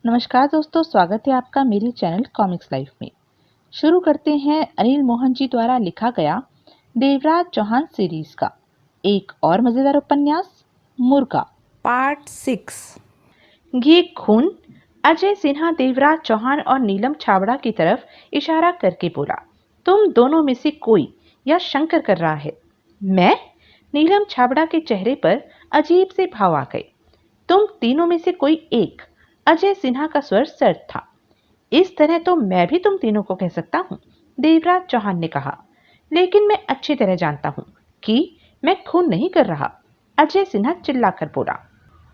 नमस्कार दोस्तों, स्वागत है आपका मेरे चैनल कॉमिक्स लाइफ में। शुरू करते हैं अनिल मोहन जी द्वारा लिखा गया देवराज चौहान सीरीज का एक और मजेदार उपन्यास मुर्गा पार्ट 6। ये खून। अजय सिन्हा देवराज चौहान और नीलम छाबड़ा की तरफ इशारा करके बोला, तुम दोनों में से कोई या शंकर कर रहा है। मैं? नीलम छाबड़ा के चेहरे पर अजीब से भाव आ गए। तुम तीनों में से कोई एक। अजय सिन्हा का स्वर सर्द था। इस तरह तो मैं भी तुम तीनों को कह सकता हूँ, देवराज चौहान ने कहा। लेकिन मैं अच्छी तरह जानता हूँ कि मैं खून नहीं कर रहा, अजय सिन्हा चिल्लाकर बोला।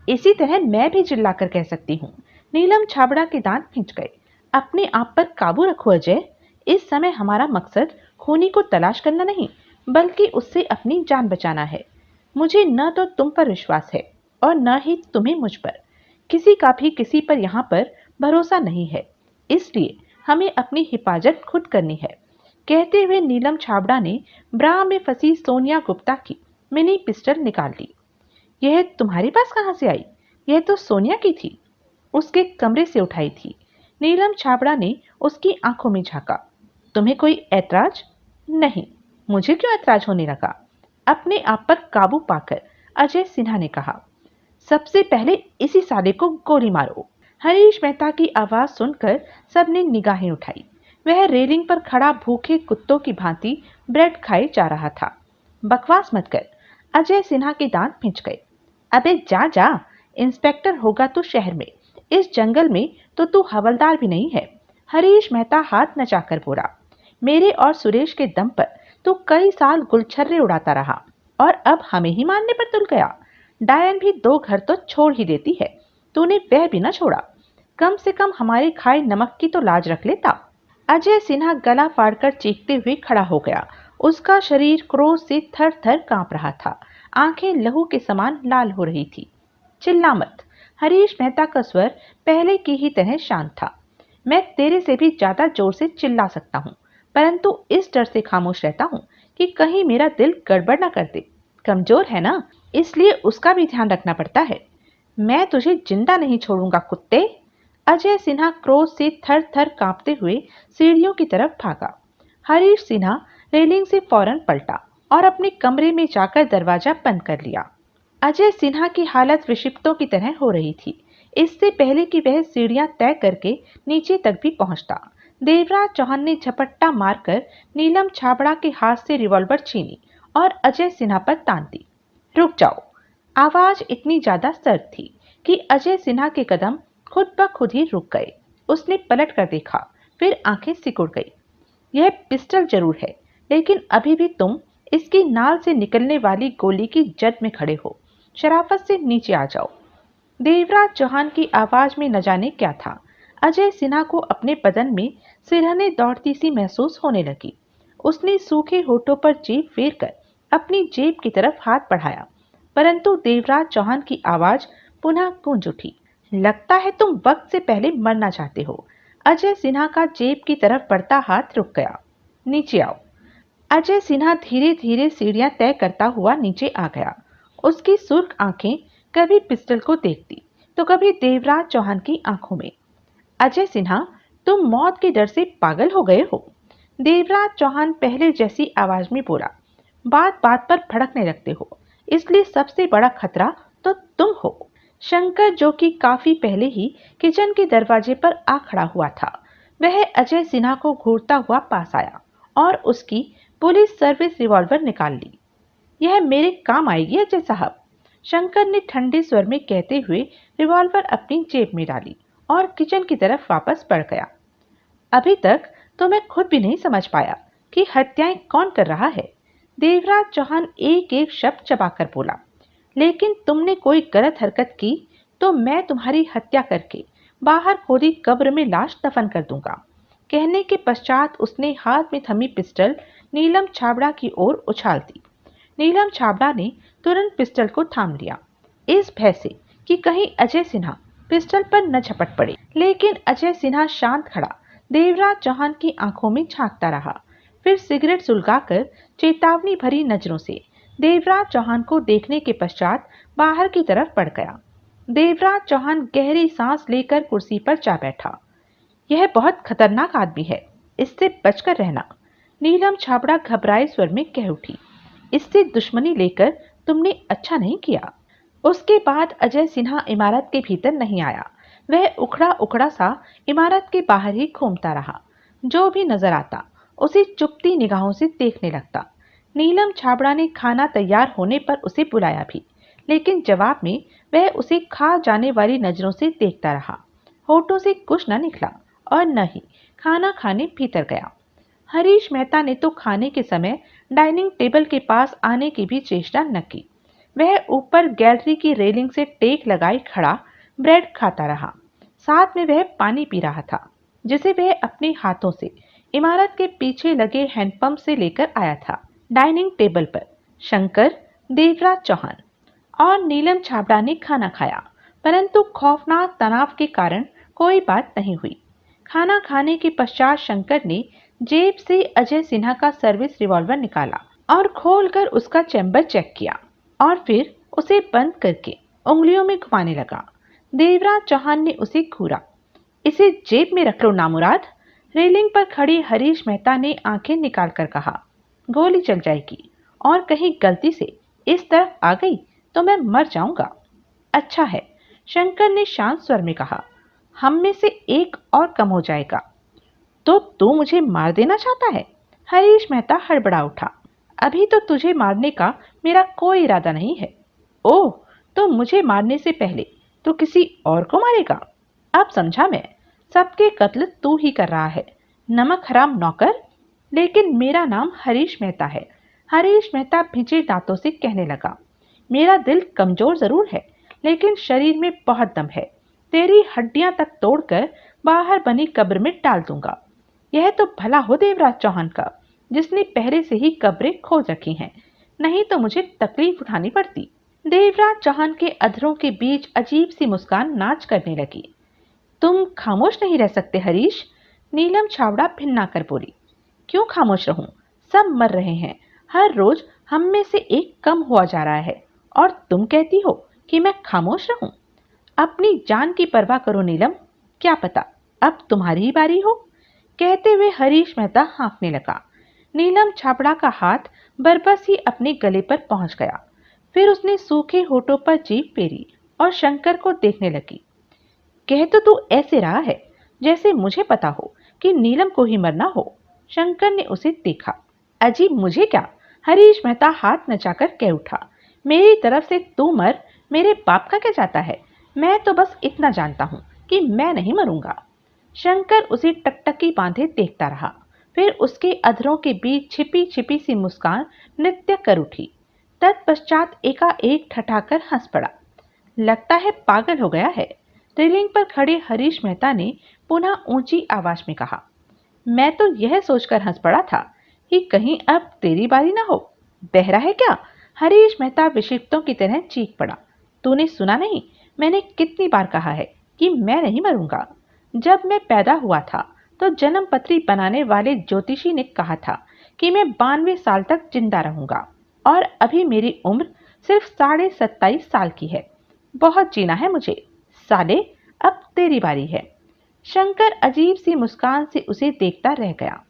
इसी तरह मैं भी चिल्लाकर कह सकती हूँ। नीलम छाबड़ा के दांत खिंच गए। अपने आप पर काबू रखो अजय। इस समय हमारा मकसद खूनी को तलाश करना नहीं, बल्कि उससे अपनी जान बचाना है। मुझे न तो तुम पर विश्वास है और न ही तुम्हें मुझ पर। किसी का भी किसी पर यहाँ पर भरोसा नहीं है, इसलिए हमें अपनी हिफाजत खुद करनी है। कहते हुए नीलम छाबड़ा ने ब्रा में फंसी सोनिया गुप्ता की मिनी पिस्टल निकाल ली। यह तुम्हारे पास कहाँ से आई? यह तो सोनिया की थी, उसके कमरे से उठाई थी। नीलम छाबड़ा ने उसकी आंखों में झांका। तुम्हें कोई ऐतराज? नहीं। मुझे क्यों ऐतराज होने लगा? अपने आप पर काबू पाकर अजय सिन्हा ने कहा, सबसे पहले इसी साले को गोली मारो। हरीश मेहता की आवाज सुनकर सबने निगाहें उठाई। वह रेलिंग पर खड़ा भूखे कुत्तों की भांति ब्रेड खाए जा रहा था। बकवास मत कर। अजय सिन्हा के दांत पिंच गए। अबे जा जा, इंस्पेक्टर होगा तू शहर में, इस जंगल में तो तू हवलदार भी नहीं है। हरीश मेहता हाथ नचाकर बोला, मेरे और सुरेश के दम पर तू कई साल गुलछर्रे उड़ाता रहा और अब हमें ही मारने पर तुल गया। डायन भी 2 घर तो छोड़ ही देती है, तूने वह भी न छोड़ा। कम से कम हमारे खाए नमक की तो लाज रख लेता। अजय सिन्हा गला फाड़कर चीखते हुए खड़ा हो गया। उसका शरीर क्रोध से थर थर कांप रहा था। आंखें लहू के समान लाल हो रही थी। चिल्ला मत। हरीश मेहता का स्वर पहले की ही तरह शांत था। मैं तेरे से भी ज्यादा जोर से चिल्ला सकता हूँ, परंतु इस डर से खामोश रहता हूँ कि कहीं मेरा दिल गड़बड़ न कर दे। कमजोर है ना, इसलिए उसका भी ध्यान रखना पड़ता है। मैं तुझे जिंदा नहीं छोड़ूंगा कुत्ते। अजय सिन्हा क्रोध से थर थर कांपते हुए सीढ़ियों की तरफ भागा। हरीश सिन्हा रेलिंग से फौरन पलटा और अपने कमरे में जाकर दरवाजा बंद कर लिया। अजय सिन्हा की हालत विक्षिप्तों की तरह हो रही थी। इससे पहले कि वह सीढ़ियां तय करके नीचे तक भी पहुंचता, देवराज चौहान ने झपट्टा मारकर नीलम छाबड़ा के हाथ से रिवॉल्वर छीनी और अजय सिन्हा पर तान दी। रुक जाओ। आवाज इतनी ज्यादा सर्द थी कि अजय सिन्हा के कदम खुद ब खुद ही रुक गए। उसने पलट कर देखा, फिर आंखें सिकुड़ गई। यह पिस्टल जरूर है, लेकिन अभी भी तुम इसकी नाल से निकलने वाली गोली की जद में खड़े हो। शराफत से नीचे आ जाओ। देवराज चौहान की आवाज में न जाने क्या था। अजय सिन्हा को अपने बदन में सिरहने दौड़ती सी महसूस होने लगी। उसने सूखे होठों पर जीभ फेर कर अपनी जेब की तरफ हाथ बढ़ाया, परंतु देवराज चौहान की आवाज पुनः गूंज उठी। लगता है तुम वक्त से पहले मरना चाहते हो। अजय सिन्हा का जेब की तरफ बढ़ता हाथ रुक गया। नीचे आओ। अजय सिन्हा धीरे धीरे सीढ़ियां तय करता हुआ नीचे आ गया। उसकी सुर्ख आंखें कभी पिस्टल को देखती तो कभी देवराज चौहान की आंखों में। अजय सिन्हा, तुम मौत के डर से पागल हो गए हो। देवराज चौहान पहले जैसी आवाज में बोला, बात बात पर भड़कने लगते हो, इसलिए सबसे बड़ा खतरा तो तुम हो। शंकर, जो कि काफी पहले ही किचन के दरवाजे पर आ खड़ा हुआ था, वह अजय सिन्हा को घूरता हुआ पास आया और उसकी पुलिस सर्विस रिवॉल्वर निकाल ली। यह मेरे काम आएगी अजय साहब, शंकर ने ठंडे स्वर में कहते हुए रिवॉल्वर अपनी जेब में डाली और किचन की तरफ वापस बढ़ गया। अभी तक तो मैं खुद भी नहीं समझ पाया कि हत्याएं कौन कर रहा है। देवराज चौहान एक एक शब्द चबाकर बोला, लेकिन तुमने कोई गलत हरकत की तो मैं तुम्हारी हत्या करके बाहर खोदी कब्र में लाश दफन कर दूंगा। कहने के पश्चात उसने हाथ में थमी पिस्टल नीलम छाबड़ा की ओर उछाल दी। नीलम छाबड़ा ने तुरंत पिस्टल को थाम लिया, इस भय से कि कहीं अजय सिन्हा पिस्टल पर न झपट पड़े। लेकिन अजय सिन्हा शांत खड़ा देवराज चौहान की आंखों में झांकता रहा। फिर सिगरेट सुलगाकर चेतावनी भरी नजरों से देवराज चौहान को देखने के पश्चात बाहर की तरफ बढ़ गया। देवराज चौहान गहरी सांस लेकर कुर्सी पर जा बैठा। यह बहुत खतरनाक आदमी है, इससे बचकर रहना, नीलम छाबड़ा घबराए स्वर में कह उठी। इससे दुश्मनी लेकर तुमने अच्छा नहीं किया। उसके बाद अजय सिन्हा इमारत के भीतर नहीं आया। वह उखड़ा उखड़ा सा इमारत के बाहर ही घूमता रहा। जो भी नजर आता उसे चुपती निगाहों से देखने लगता। नीलम छाबड़ा ने खाना तैयार होने पर उसे बुलाया भी, लेकिन जवाब में वह उसे खा जाने वाली नजरों से देखता रहा। होठों से कुछ न निकला और न ही खाना खाने भीतर गया। हरीश मेहता ने तो खाने के समय डाइनिंग टेबल के पास आने की भी चेष्टा न की। वह ऊपर गैलरी की रेलिंग से टेक लगाए खड़ा ब्रेड खाता रहा। साथ में वह पानी पी रहा था, जिसे वह अपने हाथों से इमारत के पीछे लगे हैंडपंप से लेकर आया था। डाइनिंग टेबल पर शंकर, देवराज चौहान और नीलम छाबड़ा ने खाना खाया, परंतु खौफनाक तनाव के कारण कोई बात नहीं हुई। खाना खाने के पश्चात शंकर ने जेब से अजय सिन्हा का सर्विस रिवॉल्वर निकाला और खोलकर उसका चैम्बर चेक किया और फिर उसे बंद करके उंगलियों में घुमाने लगा। देवराज चौहान ने उसे घूरा। इसे जेब में रख लो नामुराद। रेलिंग पर खड़े हरीश मेहता ने आंखें निकालकर कहा। गोली चल जाएगी और कहीं गलती से इस तरफ आ गई तो मैं मर जाऊंगा। अच्छा है, शंकर ने शांत स्वर में कहा, हम में से एक और कम हो जाएगा। तो तू मुझे मार देना चाहता है? हरीश मेहता हड़बड़ा उठा। अभी तो तुझे मारने का मेरा कोई इरादा नहीं है। ओह, तो मुझे मारने से पहले तो किसी और को मारेगा? अब समझा मैं, सबके कत्ल तू ही कर रहा है, नमक हराम नौकर। लेकिन मेरा नाम हरीश मेहता है। हरीश मेहता भिजे दांतों से कहने लगा, मेरा दिल कमजोर जरूर है, लेकिन शरीर में बहुत दम है। तेरी हड्डियां तक तोड़कर बाहर बनी कब्र में डाल दूंगा। यह तो भला हो देवराज चौहान का, जिसने पहले से ही कब्रें खोज रखी हैं, नहीं तो मुझे तकलीफ उठानी पड़ती। देवराज चौहान के अधरों के बीच अजीब सी मुस्कान नाच करने लगी। तुम खामोश नहीं रह सकते हरीश? नीलम छाबड़ा भिन्ना कर बोली। क्यों खामोश रहूं? सब मर रहे हैं, हर रोज हम में से एक कम हुआ जा रहा है, और तुम कहती हो कि मैं खामोश रहूं? अपनी जान की परवाह करो नीलम, क्या पता अब तुम्हारी ही बारी हो। कहते हुए हरीश मेहता हाँफने लगा। नीलम छाबड़ा का हाथ बरबस ही अपने गले पर पहुंच गया। फिर उसने सूखे होठों पर जीभ फेरी और शंकर को देखने लगी। कह तो तू ऐसे रहा है जैसे मुझे पता हो कि नीलम को ही मरना हो। शंकर ने उसे देखा। अजी मुझे क्या? हरीश मेहता हाथ नचाकर कह उठा। मेरी तरफ से तू मर, मेरे बाप का क्या जाता है? मैं तो बस इतना जानता हूं कि मैं नहीं मरूंगा। शंकर उसे टकटकी बांधे देखता रहा। फिर उसके अधरों के बीच छिपी छिपी सी मुस्कान नृत्य कर उठी। तत्पश्चात एकाएक ठठाकर हंस पड़ा। लगता है पागल हो गया है। रेलिंग पर खड़े हरीश मेहता ने पुनः ऊंची आवाज में कहा। मैं तो यह सोचकर हंस पड़ा था कि कहीं अब तेरी बारी ना हो। बहरा है क्या? हरीश मेहता विक्षिप्तों की तरह चीख पड़ा। तूने सुना नहीं? मैंने कितनी बार कहा है कि मैं नहीं मरूंगा। जब मैं पैदा हुआ था तो जन्म पत्री बनाने वाले ज्योतिषी ने कहा था कि मैं 92 साल तक जिंदा रहूंगा, और अभी मेरी उम्र सिर्फ 27.5 साल की है। बहुत जीना है मुझे। साले, अब तेरी बारी है। शंकर अजीब सी मुस्कान से उसे देखता रह गया।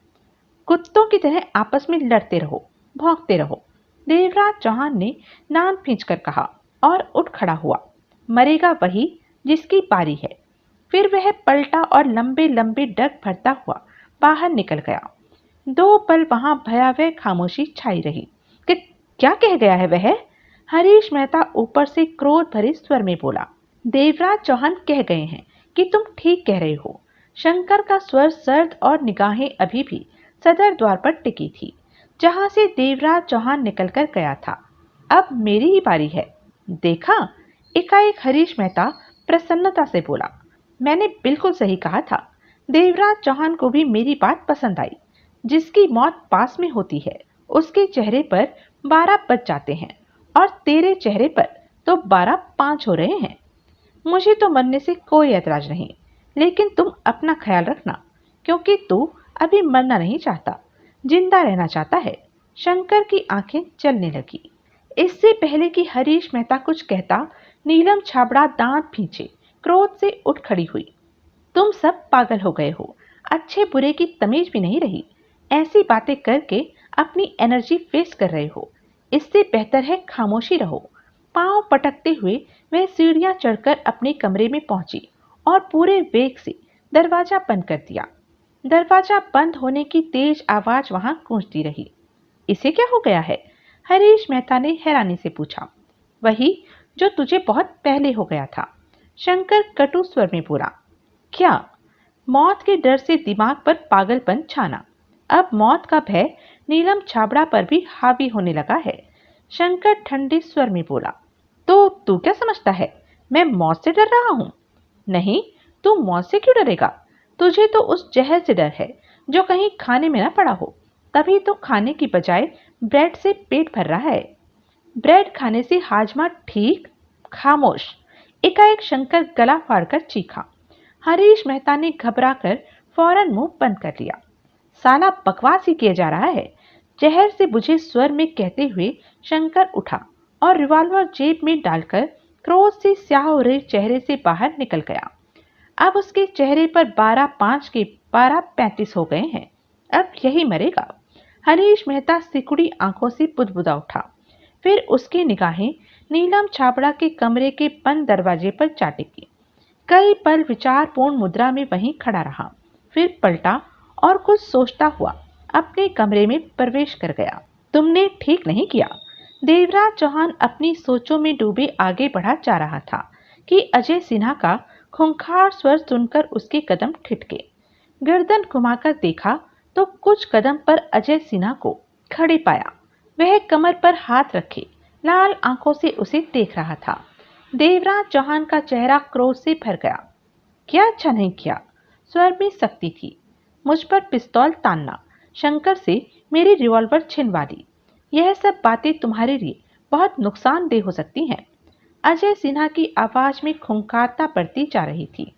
कुत्तों की तरह आपस में लड़ते रहो, भौंकते रहो, देवराज चौहान ने नाम खींचकर कहा और उठ खड़ा हुआ। मरेगा वही जिसकी बारी है। फिर वह पलटा और लंबे लंबे डग भरता हुआ बाहर निकल गया। 2 पल वहां भयावह खामोशी छाई रही कि क्या कह गया है वह? हरीश मेहता ऊपर से क्रोध भरे स्वर में बोला। देवराज चौहान कह गए हैं कि तुम ठीक कह रहे हो। शंकर का स्वर सर्द और निगाहें अभी भी सदर द्वार पर टिकी थी, जहां से देवराज चौहान निकलकर गया था। अब मेरी ही बारी है। देखा? एकाएक हरीश मेहता प्रसन्नता से बोला। मैंने बिल्कुल सही कहा था। देवराज चौहान को भी मेरी बात पसंद आई। जिसकी मौत पास में होती है उसके चेहरे पर 12 बज जाते हैं, और तेरे चेहरे पर तो 12-5 हो रहे हैं। मुझे तो मरने से कोई ऐतराज नहीं, लेकिन तुम अपना ख्याल रखना, क्योंकि तू अभी मरना नहीं चाहता, जिंदा रहना चाहता है। शंकर की आंखें चलने लगी। इससे पहले कि हरीश मेहता कुछ कहता, नीलम छाबड़ा दांत भींचे क्रोध से उठ खड़ी हुई। तुम सब पागल हो गए हो, अच्छे बुरे की तमीज भी नहीं रही। ऐसी बातें करके अपनी एनर्जी वेस्ट कर रहे हो। इससे बेहतर है खामोशी रहो। पांव पटकते हुए वह सीढ़ियां चढ़कर अपने कमरे में पहुंची और पूरे वेग से दरवाजा बंद कर दिया। दरवाजा बंद होने की तेज आवाज वहां गूंजती रही। इसे क्या हो गया है? हरीश मेहता ने हैरानी से पूछा। वही जो तुझे बहुत पहले हो गया था, शंकर कटु स्वर में बोला। क्या? मौत के डर से दिमाग पर पागलपन छाना। अब मौत का भय नीलम छाबड़ा पर भी हावी होने लगा है। शंकर ठंडे स्वर में बोला। तो तू क्या समझता है, मैं मौत से डर रहा हूं? नहीं, तू मौत से क्यों डरेगा? तुझे तो उस जहर से डर है जो कहीं खाने में ना पड़ा हो। तभी तो खाने की बजाय ब्रेड से पेट भर रहा है। ब्रेड खाने से हाजमा ठीक? खामोश! एकाएक शंकर गला फाड़कर चीखा। हरीश मेहता ने घबराकर फौरन मुंह बंद कर लिया। साला बकवास ही किया जा रहा है, जहर से बुझे स्वर में कहते हुए शंकर उठा और रिवॉल्वर जेब में डालकर क्रोध से स्याह हो रहे चेहरे से बाहर निकल गया। अब उसके चेहरे पर 12-5 के 12-35 हो गए हैं। अब यही मरेगा। हरीश मेहता सिकुड़ी आंखों से बुदबुदा उठा। फिर उसकी निगाहें नीलम छाबड़ा के कमरे के बंद दरवाजे पर जा टिकी। कई पल विचारपूर्ण मुद्रा में वहीं खड़ा रहा, फिर पलटा और कुछ सोचता हुआ अपने कमरे में प्रवेश कर गया। तुमने ठीक नहीं किया। देवराज चौहान अपनी सोचों में डूबे आगे बढ़ा जा रहा था कि अजय सिन्हा का खूंखार स्वर सुनकर उसके कदम ठिठके। गर्दन घुमाकर देखा तो कुछ कदम पर अजय सिन्हा को खड़े पाया। वह कमर पर हाथ रखे लाल आंखों से उसे देख रहा था। देवराज चौहान का चेहरा क्रोध से भर गया। क्या अच्छा नहीं किया? स्वर में सख्ती थी। मुझ पर पिस्तौल तानना, शंकर से मेरी रिवॉल्वर छिनवा ली, यह सब बातें तुम्हारे लिए बहुत नुकसानदेह हो सकती हैं। अजय सिन्हा की आवाज में खूंखारता बढ़ती जा रही थी।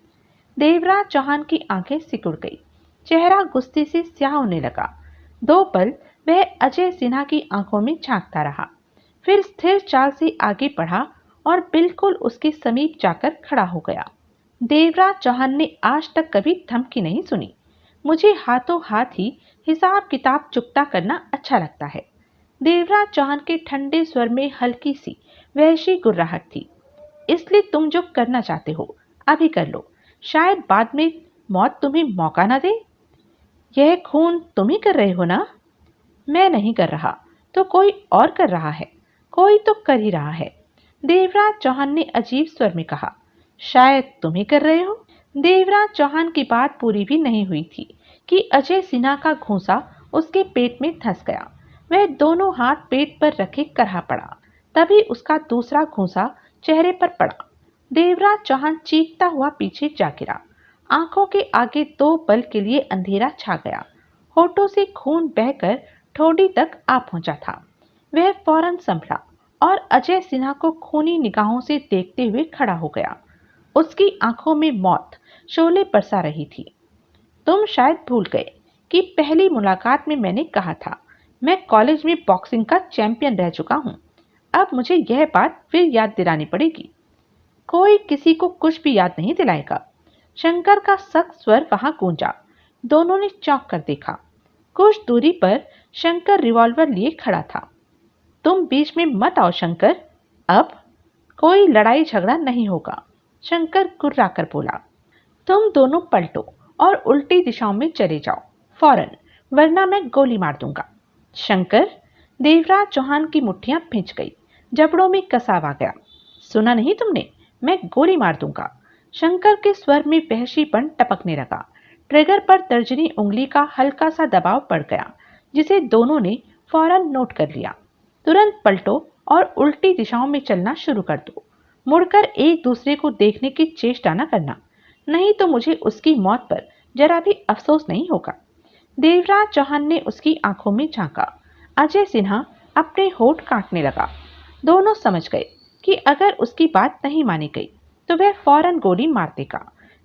देवराज चौहान की आंखें सिकुड़ गई, चेहरा गुस्से से स्याह होने लगा। 2 पल वह अजय सिन्हा की आंखों में झांकता रहा, फिर स्थिर चाल से आगे बढ़ा और बिल्कुल उसके समीप जाकर खड़ा हो गया। देवराज चौहान ने आज तक कभी धमकी नहीं सुनी। मुझे हाथों हाथ ही हिसाब किताब चुकता करना अच्छा लगता है। देवराज चौहान के ठंडे स्वर में हल्की सी वहशी गुर्राहट थी। इसलिए तुम जो करना चाहते हो अभी कर लो, शायद बाद में मौत तुम्हें मौका ना दे। यह खून तुम ही कर रहे हो ना? मैं नहीं कर रहा तो कोई और कर रहा है। कोई तो कर ही रहा है। देवराज चौहान ने अजीब स्वर में कहा। शायद तुम ही कर रहे हो। देवराज चौहान की बात पूरी भी नहीं हुई थी कि अजय सिन्हा का घूंसा उसके पेट में धंस गया। वह दोनों हाथ पेट पर रखे करहा पड़ा। तभी उसका दूसरा घूंसा चेहरे पर पड़ा। देवराज चौहान चीखता हुआ पीछे जा गिरा। आंखों के आगे 2 पल के लिए अंधेरा छा गया। होठों से खून बहकर ठोड़ी तक आ पहुंचा था। वह फौरन संभला और अजय सिन्हा को खूनी निगाहों से देखते हुए खड़ा हो गया। उसकी आंखों में मौत शोले बरसा रही थी। तुम शायद भूल गए कि पहली मुलाकात में मैंने कहा था, मैं कॉलेज में बॉक्सिंग का चैंपियन रह चुका हूं। अब मुझे यह बात फिर याद दिलानी पड़ेगी। कोई किसी को कुछ भी याद नहीं दिलाएगा। शंकर का सख्त स्वर वहां गूंजा। दोनों ने चौंक कर देखा। कुछ दूरी पर शंकर रिवॉल्वर लिए खड़ा था। तुम बीच में मत आओ शंकर, अब कोई लड़ाई झगड़ा नहीं होगा, शंकर गुर्राकर बोला। तुम दोनों पलटो और उल्टी दिशाओं में चले जाओ फौरन, वरना मैं गोली मार दूंगा। शंकर! देवराज चौहान की मुट्ठियां भिंच गई, जबड़ों में कसाव आ गया। सुना नहीं तुमने? मैं गोली मार दूंगा। शंकर के स्वर में वहशीपन टपकने लगा। ट्रिगर पर तर्जनी उंगली का हल्का सा दबाव पड़ गया, जिसे दोनों ने फौरन नोट कर लिया। तुरंत पलटो और उल्टी दिशाओं में चलना शुरू कर दो। मुड़कर एक दूसरे को देखने की चेष्टा न करना, नहीं तो मुझे उसकी मौत पर जरा भी अफसोस नहीं होगा। देवराज चौहान ने उसकी आंखों में झांका। अजय सिन्हा अपने होठ काटने लगा। दोनों समझ गए कि अगर उसकी बात नहीं मानी गई तो वह फौरन गोली मार देगा।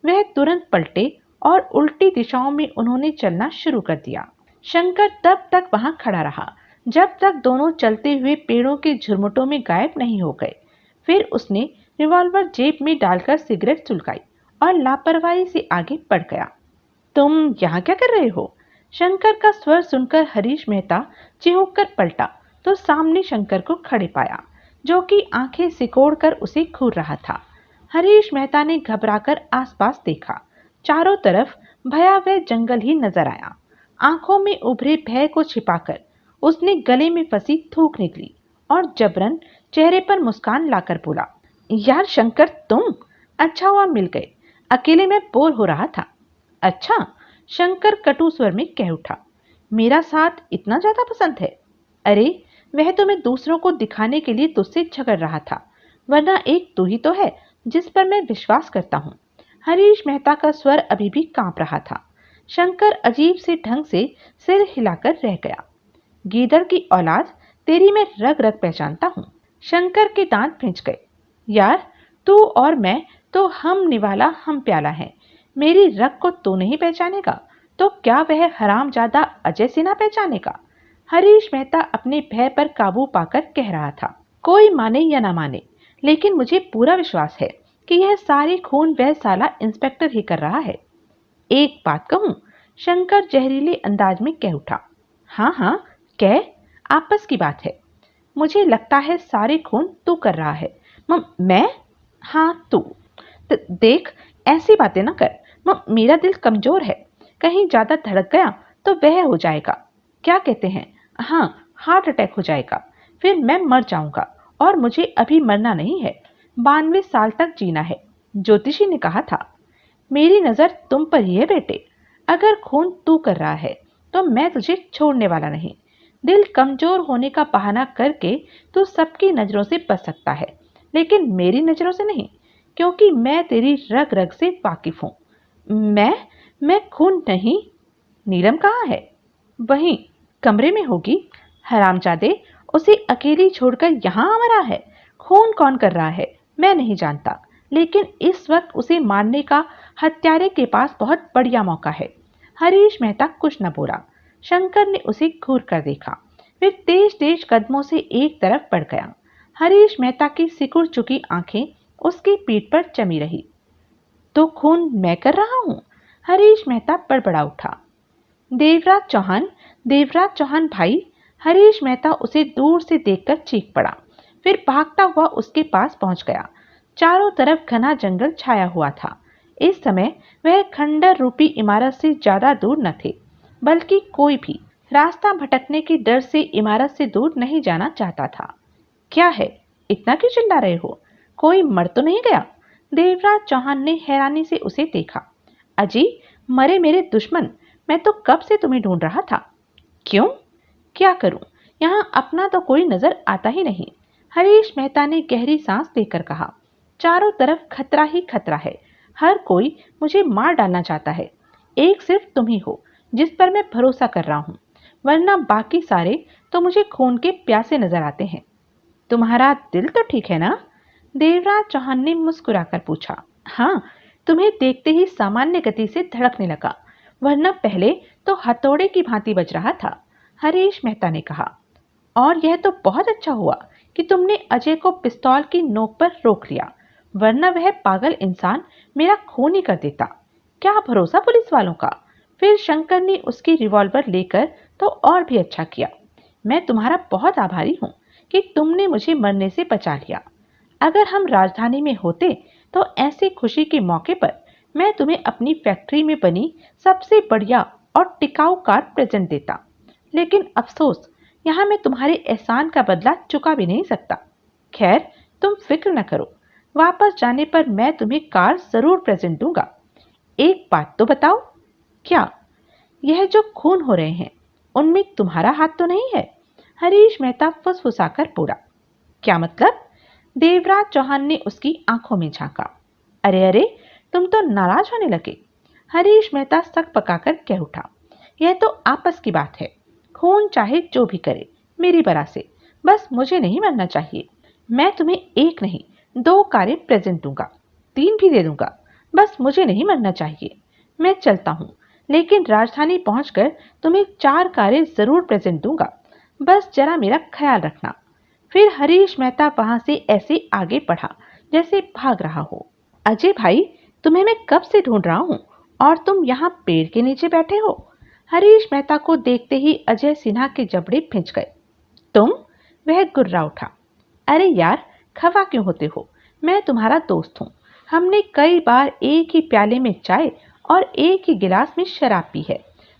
वह तुरंत पलटे और उल्टी दिशाओं में उन्होंने चलना शुरू कर दिया। शंकर तब तक वहां खड़ा रहा जब तक दोनों चलते हुए पेड़ों के झुरमुटों में गायब नहीं हो गए। फिर उसने रिवॉल्वर जेब में डालकर सिगरेट सुलगाई और लापरवाही से आगे बढ़ गया। तुम यहाँ क्या कर रहे हो? शंकर का स्वर सुनकर हरीश मेहता चिहुक कर पलटा तो सामने शंकर को खड़े पाया, जो कि आंखें सिकोड़कर उसे घूर रहा था। हरीश मेहता ने घबराकर आसपास देखा। चारों तरफ भयावह जंगल ही नजर आया। आंखों में उभरे भय को छिपाकर उसने गले में फंसी थूक निकली और जबरन चेहरे पर मुस्कान लाकर बोला, यार शंकर तुम, अच्छा हुआ मिल गए, अकेले में बोर हो रहा था। अच्छा, शंकर कटु स्वर में कह उठा, मेरा साथ इतना ज्यादा पसंद है? अरे वह तो मैं दूसरों को दिखाने के लिए तुझसे झगड़ रहा था, वरना एक तू ही तो है जिस पर मैं विश्वास करता हूँ। हरीश मेहता का स्वर अभी भी कांप रहा था। शंकर अजीब से ढंग से सिर हिलाकर रह गया। गीदड़ की औलाद, तेरी मैं रग रग पहचानता हूँ। शंकर के दांत भिंच गए। यार तू और मैं तो हम निवाला हम प्याला है। मेरी रग को तू नहीं पहचानेगा तो क्या वह हरामजादा अजय सिन्हा पहचानेगा? हरीश मेहता अपने भय पर काबू पाकर कह रहा था। कोई माने या ना माने, लेकिन मुझे पूरा विश्वास है कि यह सारी खून वह साला इंस्पेक्टर ही कर रहा है। एक बात कहूं, शंकर जहरीले अंदाज में कह उठा। हाँ हाँ कह, आपस की बात है। मुझे लगता है सारे खून तू कर रहा है। मैं? हाँ तू। देख ऐसी बातें ना कर, मेरा दिल कमजोर है, कहीं ज्यादा धड़क गया तो वह हो जाएगा, क्या कहते हैं, हाँ हार्ट अटैक हो जाएगा, फिर मैं मर जाऊंगा। और मुझे अभी मरना नहीं है, 92 साल तक जीना है, ज्योतिषी ने कहा था। मेरी नजर तुम पर ही है बेटे, अगर खून तू कर रहा है तो मैं तुझे छोड़ने वाला नहीं। दिल कमजोर होने का बहाना करके तू सबकी नजरों से बच सकता है, लेकिन मेरी नजरों से नहीं, क्योंकि मैं तेरी रग रग से वाकिफ हूं। मैं खून नहीं। नीलम कहाँ है? वहीं कमरे में होगी। हरामजादे, उसे अकेली छोड़कर यहाँ आ मरा है। खून कौन कर रहा है मैं नहीं जानता, लेकिन इस वक्त उसे मारने का हत्यारे के पास बहुत बढ़िया मौका है। हरीश मेहता कुछ न बोला। शंकर ने उसे घूर कर देखा, फिर तेज तेज कदमों से एक तरफ बढ़ गया। हरीश मेहता की सिकुड़ चुकी आंखें उसकी पीठ पर जमी रही। तो खून मैं कर रहा हूं? हरीश मेहता बड़बड़ा उठा। देवराज चौहान भाई। हरीश मेहता उसे दूर से देखकर चीख पड़ा, फिर भागता हुआ उसके पास पहुंच गया। चारों तरफ घना जंगल छाया हुआ था। इस समय वह खंडर रूपी इमारत से ज्यादा दूर न थे, बल्कि कोई भी रास्ता भटकने के डर से इमारत से दूर नहीं जाना चाहता था। क्या है, इतना क्यों चिल्ला रहे हो? कोई मर तो नहीं गया? देवराज चौहान ने हैरानी से उसे देखा। अजी, मरे मेरे दुश्मन, मैं तो कब से तुम्हें ढूंढ रहा था। क्यों? क्या करूं, यहाँ अपना तो कोई नजर आता ही नहीं। हरीश मेहता ने गहरी सांस लेकर कहा। चारों तरफ खतरा ही खतरा है, हर कोई मुझे मार डालना चाहता है। एक सिर्फ तुम ही हो जिस पर मैं भरोसा कर रहा हूँ, वरना बाकी सारे तो मुझे खून के प्यासे नजर आते हैं। तुम्हारा दिल तो ठीक है ना? देवराज चौहान ने मुस्कुराकर पूछा। हाँ, तुम्हें देखते ही सामान्य गति से धड़कने लगा, वरना पहले तो हथौड़े की भांति बज रहा था। हरीश मेहता ने कहा। और यह तो बहुत अच्छा हुआ कि तुमने अजय को पिस्तौल की नोक पर रोक लिया, वरना वह पागल इंसान मेरा खून ही कर देता। क्या भरोसा पुलिस वालों का। फिर शंकर ने उसकी रिवॉल्वर लेकर तो और भी अच्छा किया। मैं तुम्हारा बहुत आभारी हूँ कि तुमने मुझे मरने से बचा लिया। अगर हम राजधानी में होते तो ऐसे खुशी के मौके पर मैं तुम्हें अपनी फैक्ट्री में बनी सबसे बढ़िया और टिकाऊ कार प्रेजेंट देता, लेकिन अफसोस यहाँ मैं तुम्हारे एहसान का बदला चुका भी नहीं सकता। खैर तुम फिक्र न करो, वापस जाने पर मैं तुम्हें कार जरूर प्रेजेंट दूंगा। एक बात तो बताओ। क्या? यह जो खून हो रहे हैं उनमें तुम्हारा हाथ तो नहीं है? हरीश मेहता फुसफुसाकर बोला। क्या मतलब? देवराज चौहान ने उसकी आंखों में झांका। अरे अरे, तुम तो नाराज होने लगे। हरीश मेहता सक पकाकर कह उठा। यह तो आपस की बात है, खून चाहे जो भी करे मेरी बरा से, बस मुझे नहीं मरना चाहिए। मैं तुम्हें एक नहीं 2 कारें प्रेजेंट दूंगा, 3 भी दे दूंगा, बस मुझे नहीं मरना चाहिए। मैं चलता हूँ, लेकिन राजधानी पहुंचकर तुम्हें 4 कारें जरूर प्रेजेंट दूंगा, बस जरा मेरा ख्याल रखना। फिर हरीश मेहता वहां से ऐसे आगे बढ़ा जैसे भाग रहा हो। अजय भाई, तुम्हें मैं कब से ढूंढ रहा हूँ और तुम यहाँ पेड़ के नीचे बैठे हो। हरीश मेहता को देखते ही अजय सिन्हा के जबड़े भिंच गए। तुम? वह गुर्रा उठा। अरे यार, खफा क्यों होते हो? मैं तुम्हारा दोस्त हूँ। हमने कई बार एक ही प्याले में चाय और एक ही गिलास में शराब पी है।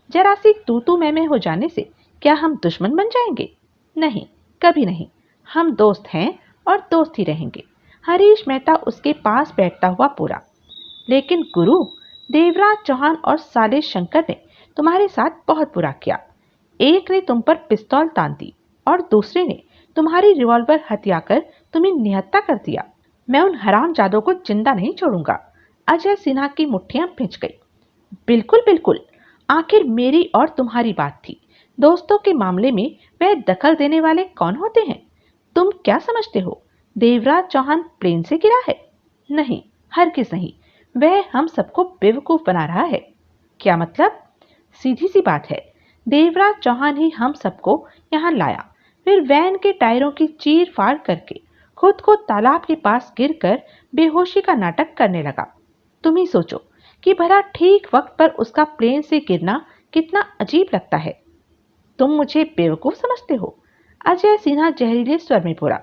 जरा सी तू मैं हो जाने से क्या हम दुश्मन बन जाएंगे? नहीं, कभी नहीं। हम दोस्त हैं और दोस्त ही रहेंगे। हरीश मेहता उसके पास बैठता हुआ बोला। लेकिन गुरु, देवराज चौहान और साले शंकर ने तुम्हारे साथ बहुत बुरा किया। एक ने तुम पर पिस्तौल तान दी और दूसरे ने तुम्हारी रिवॉल्वर हथियाकर तुम्हें निहत्था कर दिया। मैं उन हरामजादों को जिंदा नहीं छोड़ूंगा। अजय सिन्हा की मुट्ठियां भिंच गई। बिल्कुल बिल्कुल, आखिर मेरी और तुम्हारी बात थी। दोस्तों के मामले में वह दखल देने वाले कौन होते हैं? तुम क्या समझते हो, देवराज चौहान प्लेन से गिरा है? नहीं, हरगिज नहीं। वह हम सबको बेवकूफ बना रहा है। क्या मतलब? सीधी सी बात है, देवराज चौहान ही हम सबको यहाँ लाया, फिर वैन के टायरों की चीर फाड़ करके खुद को तालाब के पास गिरकर बेहोशी का नाटक करने लगा। तुम ही सोचो कि भला ठीक वक्त पर उसका प्लेन से गिरना कितना अजीब लगता है। तुम मुझे बेवकूफ समझते हो? अजय सिन्हा जहरीले स्वर में बोला।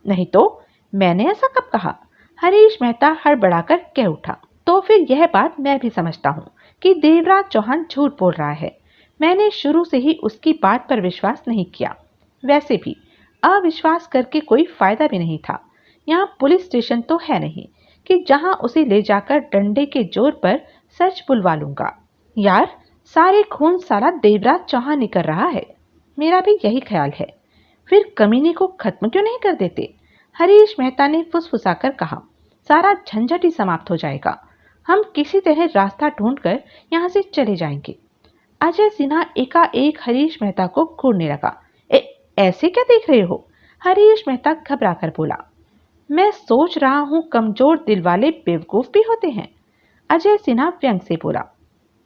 नहीं तो, मैंने ऐसा कब कहा? हरीश मेहता हड़बड़ाकर कह उठा। तो फिर यह बात मैं भी समझता हूँ कि देवराज चौहान झूठ बोल रहा है। मैंने शुरू से ही उसकी बात पर विश्वास नहीं किया। वैसे भी अविश्वास करके कोई फायदा भी नहीं था। यहाँ पुलिस स्टेशन तो है नहीं कि जहाँ उसे ले जाकर डंडे के जोर पर सच बुलवा लूंगा। यार, सारे खून साला देवराज चौहान ही कर रहा है। मेरा भी यही ख्याल है। फिर कमीने को खत्म क्यों नहीं कर देते? हरीश मेहता ने फुसफुसाकर कहा। सारा झंझट ही समाप्त हो जाएगा। हम किसी तरह रास्ता ढूंढकर यहाँ से चले जाएंगे। अजय सिन्हा एकाएक हरीश मेहता को घूरने लगा। ऐसे क्या देख रहे हो? हरीश मेहता घबरा कर बोला। मैं सोच रहा हूँ कमजोर दिल वाले बेवकूफ भी होते हैं। अजय सिन्हा व्यंग से बोला।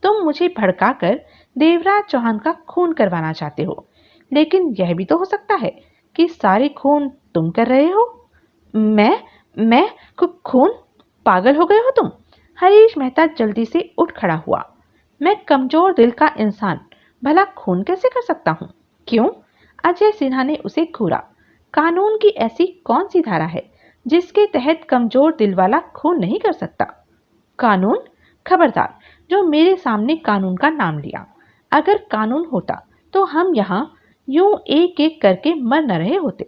तुम मुझे भड़काकर देवराज चौहान का खून करवाना चाहते हो, लेकिन यह भी तो हो सकता है कि सारे खून तुम कर रहे हो। मैं खून? पागल हो गए हो तुम? हरीश मेहता जल्दी से उठ खड़ा हुआ। मैं कमजोर दिल का इंसान भला खून कैसे कर सकता हूँ? क्यों? अजय सिन्हा ने उसे घूरा। कानून की ऐसी कौन सी धारा है जिसके तहत कमजोर दिल वाला खून नहीं कर सकता? कानून? खबरदार जो मेरे सामने कानून का नाम लिया। अगर कानून होता तो हम यहाँ यूं एक एक करके मर न रहे होते।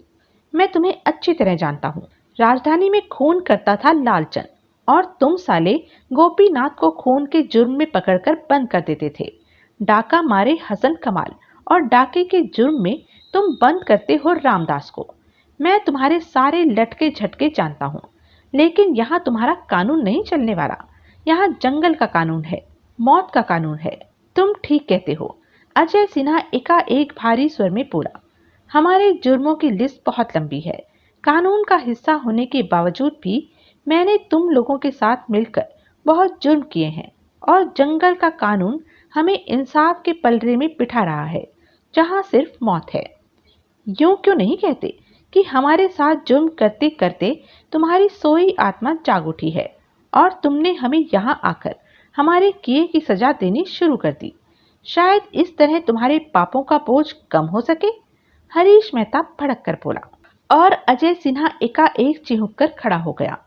मैं तुम्हें अच्छी तरह जानता हूँ। राजधानी में खून करता था लालचंद और तुम साले गोपीनाथ को खून के जुर्म में पकड़कर बंद कर देते थे। डाका मारे हसन कमाल और डाके के जुर्म में तुम बंद करते हो रामदास को। मैं तुम्हारे सारे लटके झटके जानता हूँ, लेकिन यहाँ तुम्हारा कानून नहीं चलने वाला। यहाँ जंगल का कानून है, मौत का कानून है। तुम ठीक कहते हो। अजय सिन्हा एकाएक भारी स्वर में बोला। हमारे जुर्मों की लिस्ट बहुत लंबी है। कानून का हिस्सा होने के बावजूद भी मैंने तुम लोगों के साथ मिलकर बहुत जुर्म किए हैं और जंगल का कानून हमें इंसाफ के पलड़े में बिठा रहा है जहां सिर्फ मौत है। यूं क्यों नहीं कहते कि हमारे साथ जुर्म करते करते तुम्हारी सोई आत्मा जाग उठी है और तुमने हमें यहां आकर हमारे किए की सजा देनी शुरू कर दी। शायद इस तरह तुम्हारे पापों का बोझ कम हो सके। हरीश मेहता भड़क कर बोला और अजय सिन्हा एकाएक चिहुक कर खड़ा हो गया।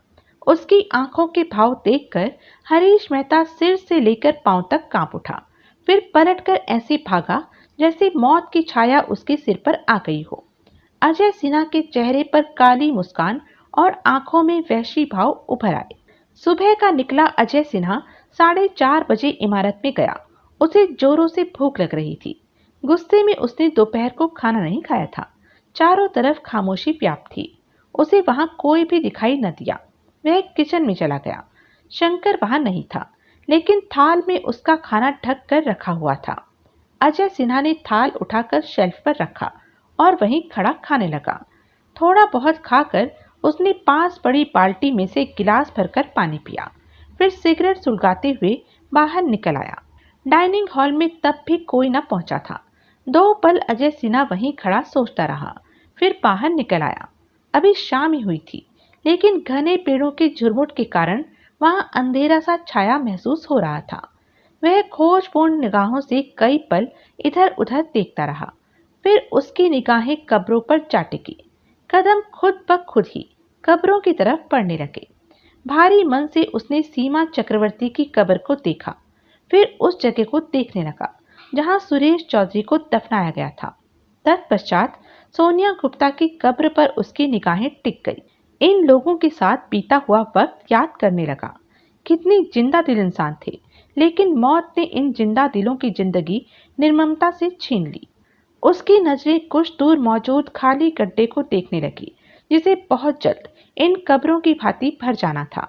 उसकी आंखों के भाव देखकर हरीश मेहता सिर से लेकर पांव तक कांप उठा, फिर पलटकर ऐसे भागा जैसे मौत की छाया उसके सिर पर आ गई हो। अजय सिन्हा के चेहरे पर काली मुस्कान और आंखों में वहशी भाव उभर आए। सुबह का निकला अजय सिन्हा 4:30 बजे इमारत में गया। उसे जोरों से भूख लग रही थी। गुस्से में उसने दोपहर को खाना नहीं खाया था। चारों तरफ खामोशी व्याप्त थी। उसे वहां कोई भी दिखाई न दिया। वह किचन में चला गया। शंकर वहां नहीं था, लेकिन थाल में उसका खाना ढक कर रखा हुआ था। अजय सिन्हा ने थाल उठाकर शेल्फ पर रखा और वहीं खड़ा खाने लगा। थोड़ा बहुत खाकर उसने पास पड़ी बाल्टी में से गिलास भरकर पानी पिया, फिर सिगरेट सुलगाते हुए बाहर निकल आया। डाइनिंग हॉल में तब भी कोई न पहुंचा था। 2 पल अजय सिन्हा वहीं खड़ा सोचता रहा, फिर बाहर निकल आया। अभी शाम ही हुई थी, लेकिन घने पेड़ों के झुरमुट के कारण वहां अंधेरा सा छाया महसूस हो रहा था। वह खोजपूर्ण निगाहों से कई पल इधर उधर देखता रहा। फिर उसकी निगाहें कब्रों पर जा टिकी। कदम खुद ब खुद ही कब्रों की तरफ बढ़ने लगे। भारी मन से उसने सीमा चक्रवर्ती की कब्र को देखा, फिर उस जगह को देखने लगा जहां सुरेश चौधरी को दफनाया गया था। तत्पश्चात सोनिया गुप्ता की कब्र पर उसकी निगाहें टिक गई। इन लोगों के साथ बीता हुआ वक्त याद करने लगा। कितनी जिंदा दिल इंसान थे, लेकिन मौत ने इन जिंदा दिलों की जिंदगी निर्ममता से छीन ली। उसकी नजरें कुछ दूर मौजूद खाली गड्ढे को देखने लगी, जिसे बहुत जल्द इन कब्रों की भांति भर जाना था।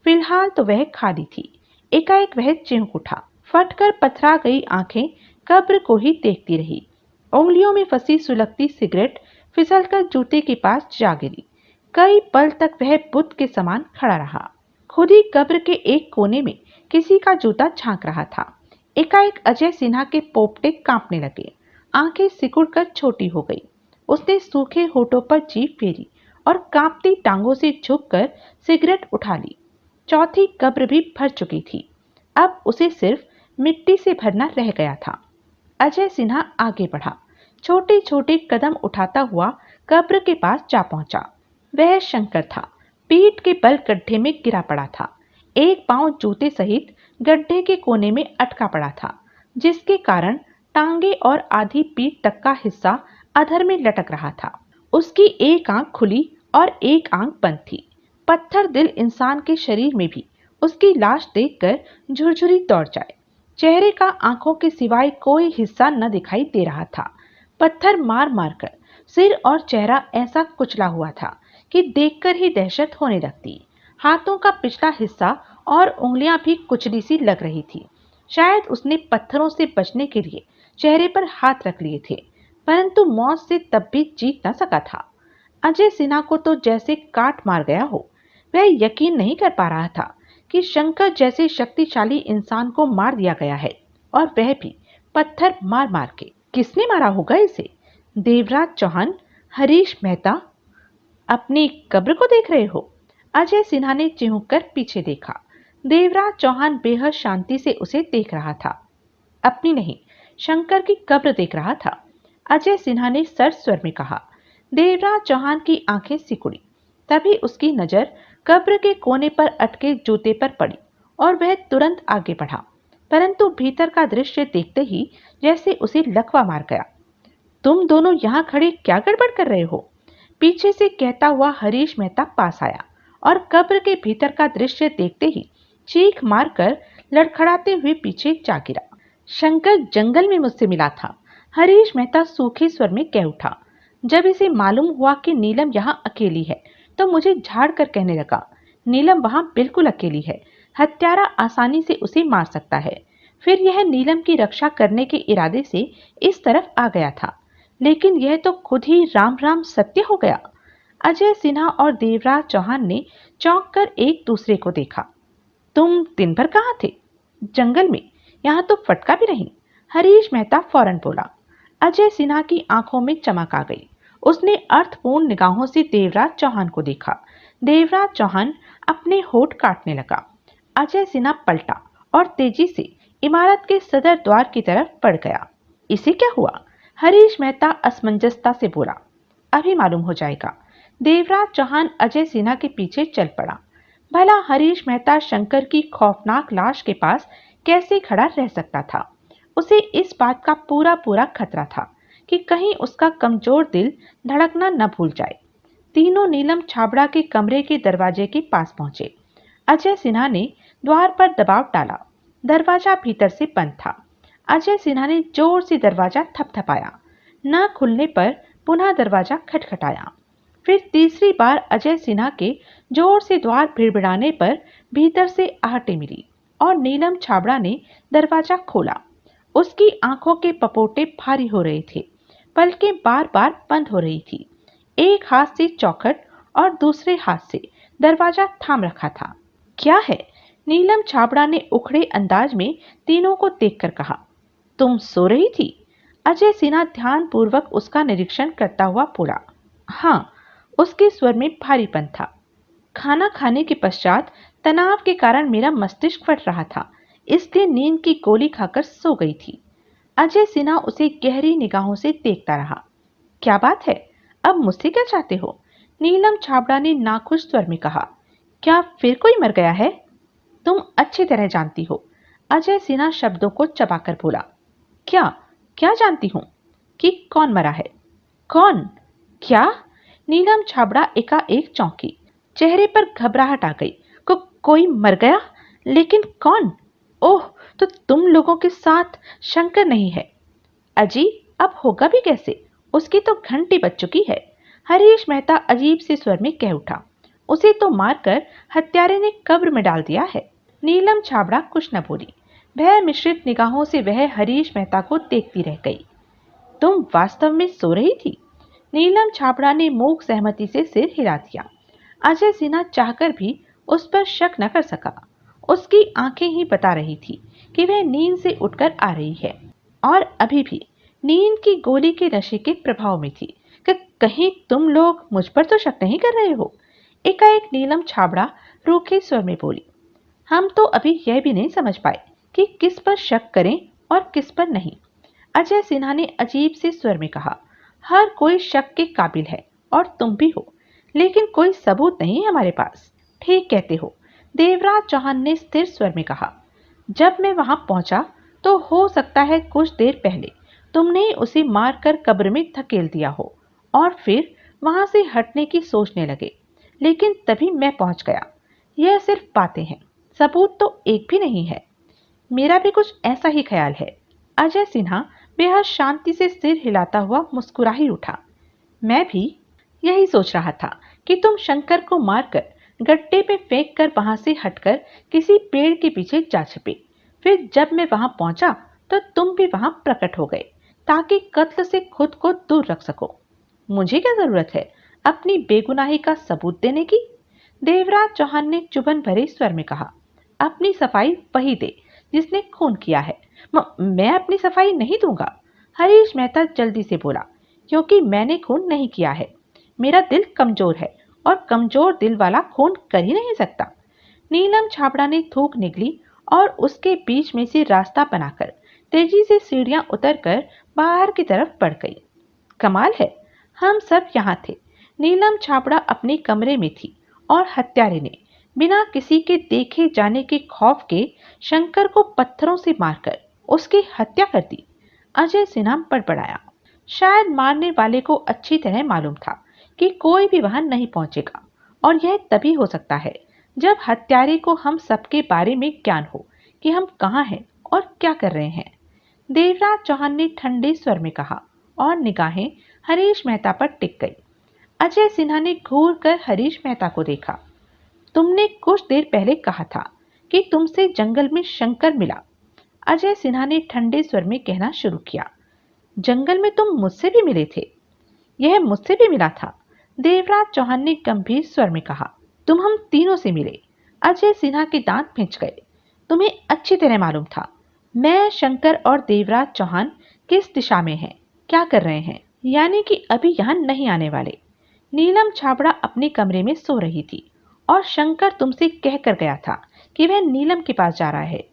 फिलहाल तो वह खाली थी। एकाएक वह चिंक उठा। फटकर पथरा गई आंखें कब्र को ही देखती रही। उंगलियों में फंसी सुलगती सिगरेट फिसलकर जूते के पास जा गिरी। कई पल तक वह बुत के समान खड़ा रहा। खुद ही कब्र के एक कोने में किसी का जूता झांक रहा था। एकाएक अजय सिन्हा के पोपटे कांपने लगे। आंखें सिकुड़कर छोटी हो गई। उसने सूखे होठों पर जीभ फेरी और कांपती टांगों से झुककर सिगरेट उठा ली। चौथी कब्र भी भर चुकी थी। अब उसे सिर्फ मिट्टी से भरना रह गया था। अजय सिन्हा आगे बढ़ा, छोटे छोटे कदम उठाता हुआ कब्र के पास जा पहुंचा। वह शंकर था। पीठ के बल गड्ढे में गिरा पड़ा था। एक पांव जूते सहित गड्ढे के कोने में अटका पड़ा था, जिसके कारण टांगे और आधी पीठ तक का हिस्सा अधर में लटक रहा था। उसकी एक आंख खुली और एक आंख बंद थी। पत्थर दिल इंसान के शरीर में भी उसकी लाश देखकर झुरझुरी दौड़ जाए। चेहरे का आंखों के सिवाय कोई हिस्सा न दिखाई दे रहा था। पत्थर मार मार कर सिर और चेहरा ऐसा कुचला हुआ था कि देखकर ही दहशत होने लगती। हाथों का पिछला हिस्सा और उंगलियां भी कुचली सी लग रही थी। शायद उसने पत्थरों से बचने के लिए चेहरे पर हाथ रख लिए थे, परंतु मौत से तब भी जीत न सका था। अजय सिन्हा को तो जैसे काट मार गया हो। वह यकीन नहीं कर पा रहा था कि शंकर जैसे शक्तिशाली इंसान को मार दिया गया है, और वह भी पत्थर मार मार के। किसने मारा होगा इसे? देवराज चौहान, हरीश मेहता? अपनी कब्र को देख रहे हो? अजय सिन्हा ने चिहुक कर पीछे देखा। देवराज चौहान बेहद शांति से उसे देख रहा था। अपनी नहीं, शंकर की कब्र देख रहा था। अजय सिन्हा ने सर्द स्वर में कहा। देवराज चौहान की आंखें सिकुड़ी। तभी उसकी नजर कब्र के कोने पर अटके जूते पर पड़ी और वह तुरंत आगे बढ़ा, परंतु भीतर का दृश्य देखते ही जैसे उसे लकवा मार गया। तुम दोनों यहाँ खड़े क्या गड़बड़ कर रहे हो? पीछे से कहता हुआ हरीश मेहता पास आया और कब्र के भीतर का दृश्य देखते ही चीख मारकर लड़खड़ाते हुए पीछे जा गिरा। शंकर जंगल में मुझसे मिला था, हरीश मेहता सूखे स्वर में कह उठा। जब इसे मालूम हुआ कि नीलम यहाँ अकेली है, तो मुझे झाड़ कर कहने लगा, नीलम वहां बिल्कुल अकेली है, हत्यारा आसानी से उसे मार सकता है। फिर यह नीलम की रक्षा करने के इरादे से इस तरफ आ गया था, लेकिन यह तो खुद ही राम राम सत्य हो गया। अजय सिन्हा और देवराज चौहान ने चौंक कर एक दूसरे को देखा। तुम दिन भर कहाँ थे? जंगल में, यहाँ तो फटका भी नहीं, हरीश मेहता फौरन बोला। अजय सिन्हा की आंखों में चमक आ गई। उसने अर्थपूर्ण निगाहों से देवराज चौहान को देखा। देवराज चौहान अपने होठ काटने लगा। अजय सिन्हा पलटा और तेजी से इमारत के सदर द्वार की तरफ बढ़ गया। इसे क्या हुआ? हरीश मेहता असमंजसता से बोला। अभी मालूम हो जाएगा। देवराज चौहान अजय सिन्हा के पीछे चल पड़ा। भला हरीश मेहता शंकर की खौफनाक लाश के पास कैसे खड़ा रह सकता था? उसे इस बात का पूरा पूरा खतरा था कि कहीं उसका कमजोर दिल धड़कना न भूल जाए। तीनों नीलम छाबड़ा के कमरे के दरवाजे के पास पहुंचे। अजय सिन्हा ने द्वार पर दबाव डाला। दरवाजा भीतर से बंद था। अजय सिन्हा ने जोर से दरवाजा थपथपाया। न खुलने पर पुनः दरवाजा खटखटाया। फिर तीसरी बार अजय सिन्हा के जोर से द्वार भिड़भिड़ाने पर भीतर से आहटें मिली और नीलम छाबड़ा ने दरवाजा खोला। उसकी आंखों के पपोटे भारी हो रहे थे, पलकें बार बार बंद हो रही थी। एक हाथ से चौखट और दूसरे हाथ से दरवाजा थाम रखा था। क्या है? नीलम छाबड़ा ने उखड़े अंदाज में तीनों को देखकर कहा। तुम सो रही थी? अजय सिन्हा ध्यानपूर्वक उसका निरीक्षण करता हुआ बोला। हाँ, उसके स्वर में भारीपन था। खाना खाने के पश्चात तनाव के कारण मेरा मस्तिष्क फट रहा था, इसलिए नींद की गोली खाकर सो गई थी। अजय सिन्हा उसे गहरी निगाहों से देखता रहा। क्या बात है? अब मुझसे क्या चाहते हो? नीलम छाबड़ा ने नाखुश स्वर में कहा। क्या फिर कोई मर गया है? तुम अच्छी तरह जानती हो। अजय सिन्हा शब्दों को चबाकर बोला। क्या? क्या जानती हूं? कि कौन मरा है? कौन? क्या? नीलम छाबड़ा एकाएक चौंकी। चेहरे पर घबराहट आ गई। कोई मर गया? लेकिन कौन? ओह, तो तुम लोगों के साथ शंकर नहीं है? अजी, अब होगा भी कैसे? उसकी तो घंटी बज चुकी है। हरीश मेहता अजीब से स्वर में कह उठा। उसे तो मारकर हत्यारे ने कब्र में डाल दिया है। नीलम छाबड़ा कुछ न बोली। भय मिश्रित निगाहों से वह हरीश मेहता को देखती रह गई। तुम वास्तव में सो रही थी? नीलम छाबड़ा ने मूक सहमति से सिर हिला दिया। अजय सिन्हा चाहकर भी उस पर शक न कर सका। उसकी आंखें ही बता रही थी कि वह नींद से उठकर आ रही है और अभी भी नींद की गोली के नशे के प्रभाव में थी। कि कहीं तुम लोग मुझ पर तो शक नहीं कर रहे हो? एकाएक नीलम छाबड़ा रूखे स्वर में बोली। हम तो अभी यह भी नहीं समझ पाए कि किस पर शक करें और किस पर नहीं। अजय सिन्हा ने अजीब से स्वर में कहा। हर कोई शक के काबिल है और तुम भी हो, लेकिन कोई सबूत नहीं है हमारे पास। ठीक कहते हो, देवराज चौहान ने स्थिर स्वर में कहा। जब मैं वहां पहुंचा तो हो सकता है कुछ देर पहले तुमने उसे मारकर कब्र में धकेल दिया हो और फिर वहां से हटने की सोचने लगे, लेकिन तभी मैं पहुंच गया। यह सिर्फ बातें हैं, सबूत तो एक भी नहीं है। मेरा भी कुछ ऐसा ही ख्याल है। अजय सिन्हा बेहद शांति से सिर हिलाता हुआ मुस्कुरा ही उठा। मैं भी यही सोच रहा था कि तुम शंकर को मारकर गड्ढे पे फेंक कर वहां से हटकर किसी पेड़ के पीछे जा छिपे। फिर जब मैं वहां पहुंचा तो तुम भी वहां प्रकट हो गए ताकि कत्ल से खुद को दूर रख सको। मुझे क्या जरूरत है अपनी बेगुनाही का सबूत देने की? देवराज चौहान ने चुभन भरे स्वर में कहा। अपनी सफाई वही दे जिसने खून किया है। मैं अपनी सफाई नहीं दूंगा। हरीश मेहता जल्दी से बोला। क्योंकि मैंने खून नहीं किया है। मेरा दिल कमजोर है और कमजोर दिल वाला खून कर ही नहीं सकता। नीलम छाबड़ा ने थूक निगली और उसके बीच में से रास्ता बनाकर तेजी से सीढ़ियां उतरकर बाहर की तरफ बढ़ गई। कमाल है, हम सब यहाँ थे। नीलम छाबड़ा अपने कमरे में थी और हत्यारे ने बिना किसी के देखे जाने के खौफ के शंकर को पत्थरों से मारकर उसकी हत्या कर दी। अजय सिन्हा बड़बड़ाया। शायद मारने वाले को अच्छी तरह मालूम था कि कोई भी वहां नहीं पहुंचेगा और यह तभी हो सकता है जब हत्यारे को हम सबके बारे में ज्ञान हो कि हम कहाँ हैं और क्या कर रहे हैं। देवराज चौहान ने ठंडे स्वर में कहा और निगाहें हरीश मेहता पर टिक गई। अजय सिन्हा ने घूर कर हरीश मेहता को देखा। तुमने कुछ देर पहले कहा था कि तुमसे जंगल में शंकर मिला। अजय सिन्हा ने ठंडे स्वर में कहना शुरू किया। जंगल में तुम मुझसे भी मिले थे? यह मुझसे भी मिला था। देवराज चौहान ने गंभीर स्वर में कहा। तुम हम तीनों से मिले। अजय सिन्हा के दांत पिंच गए। तुम्हें अच्छी तरह मालूम था मैं, शंकर और देवराज चौहान किस दिशा में हैं, क्या कर रहे हैं, यानी कि अभी यहां नहीं आने वाले। नीलम छाबड़ा अपने कमरे में सो रही थी और शंकर तुमसे कह कर गया था कि वह नीलम के पास जा रहा है,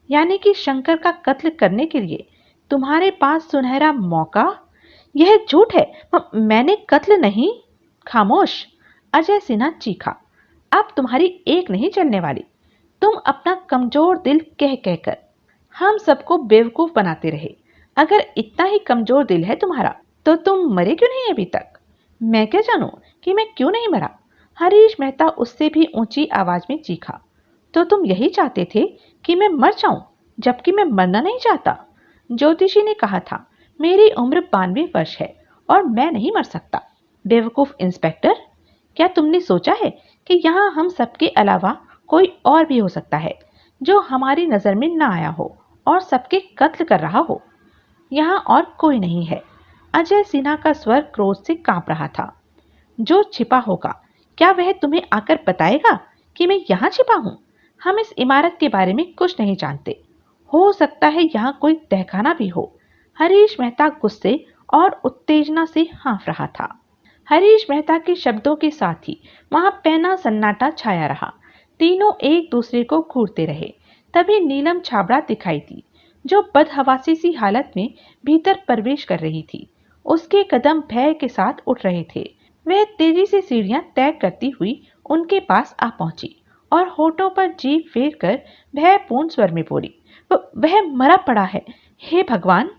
यानी कि शंकर का कत्ल करने के लिए तुम्हारे पास सुनहरा मौका। यह झूठ है। मैंने कत्ल नहीं। खामोश, अजय सिन्हा चीखा। अब तुम्हारी एक नहीं चलने वाली। तुम अपना कमजोर दिल कह कहकर हम सबको बेवकूफ बनाते रहे। अगर इतना ही कमजोर दिल है तुम्हारा तो तुम मरे क्यों नहीं अभी तक? मैं क्या जानूं कि मैं क्यों नहीं मरा? हरीश मेहता उससे भी ऊंची आवाज में चीखा। तो तुम यही चाहते थे कि मैं मर जाऊं, जबकि मैं मरना नहीं चाहता। ज्योतिषी ने कहा था मेरी उम्र 92 वर्ष है और मैं नहीं मर सकता। बेवकूफ इंस्पेक्टर, क्या तुमने सोचा है कि यहाँ हम सबके अलावा कोई और भी हो सकता है जो हमारी नजर में ना आया हो और सबके कत्ल कर रहा हो? यहाँ और कोई नहीं है। अजय सिन्हा का स्वर क्रोध से कांप रहा था। जो छिपा होगा, क्या वह तुम्हें आकर बताएगा कि मैं यहाँ छिपा हूँ? हम इस इमारत के बारे में कुछ नहीं जानते। हो सकता है यहाँ कोई तहखाना भी हो। हरीश मेहता गुस्से और उत्तेजना से हाँफ रहा था। हरीश मेहता के शब्दों के साथ ही वहां पैना सन्नाटा छाया रहा। तीनों एक दूसरे को घूरते रहे। तभी नीलम छाबड़ा दिखाई दी, जो बदहवासी सी हालत में भीतर प्रवेश कर रही थी। उसके कदम भय के साथ उठ रहे थे। वह तेजी से सीढ़ियां तय करती हुई उनके पास आ पहुंची और होठों पर जीभ फेर कर भयपूर्ण स्वर में बोली, वह मरा पड़ा है, हे भगवान।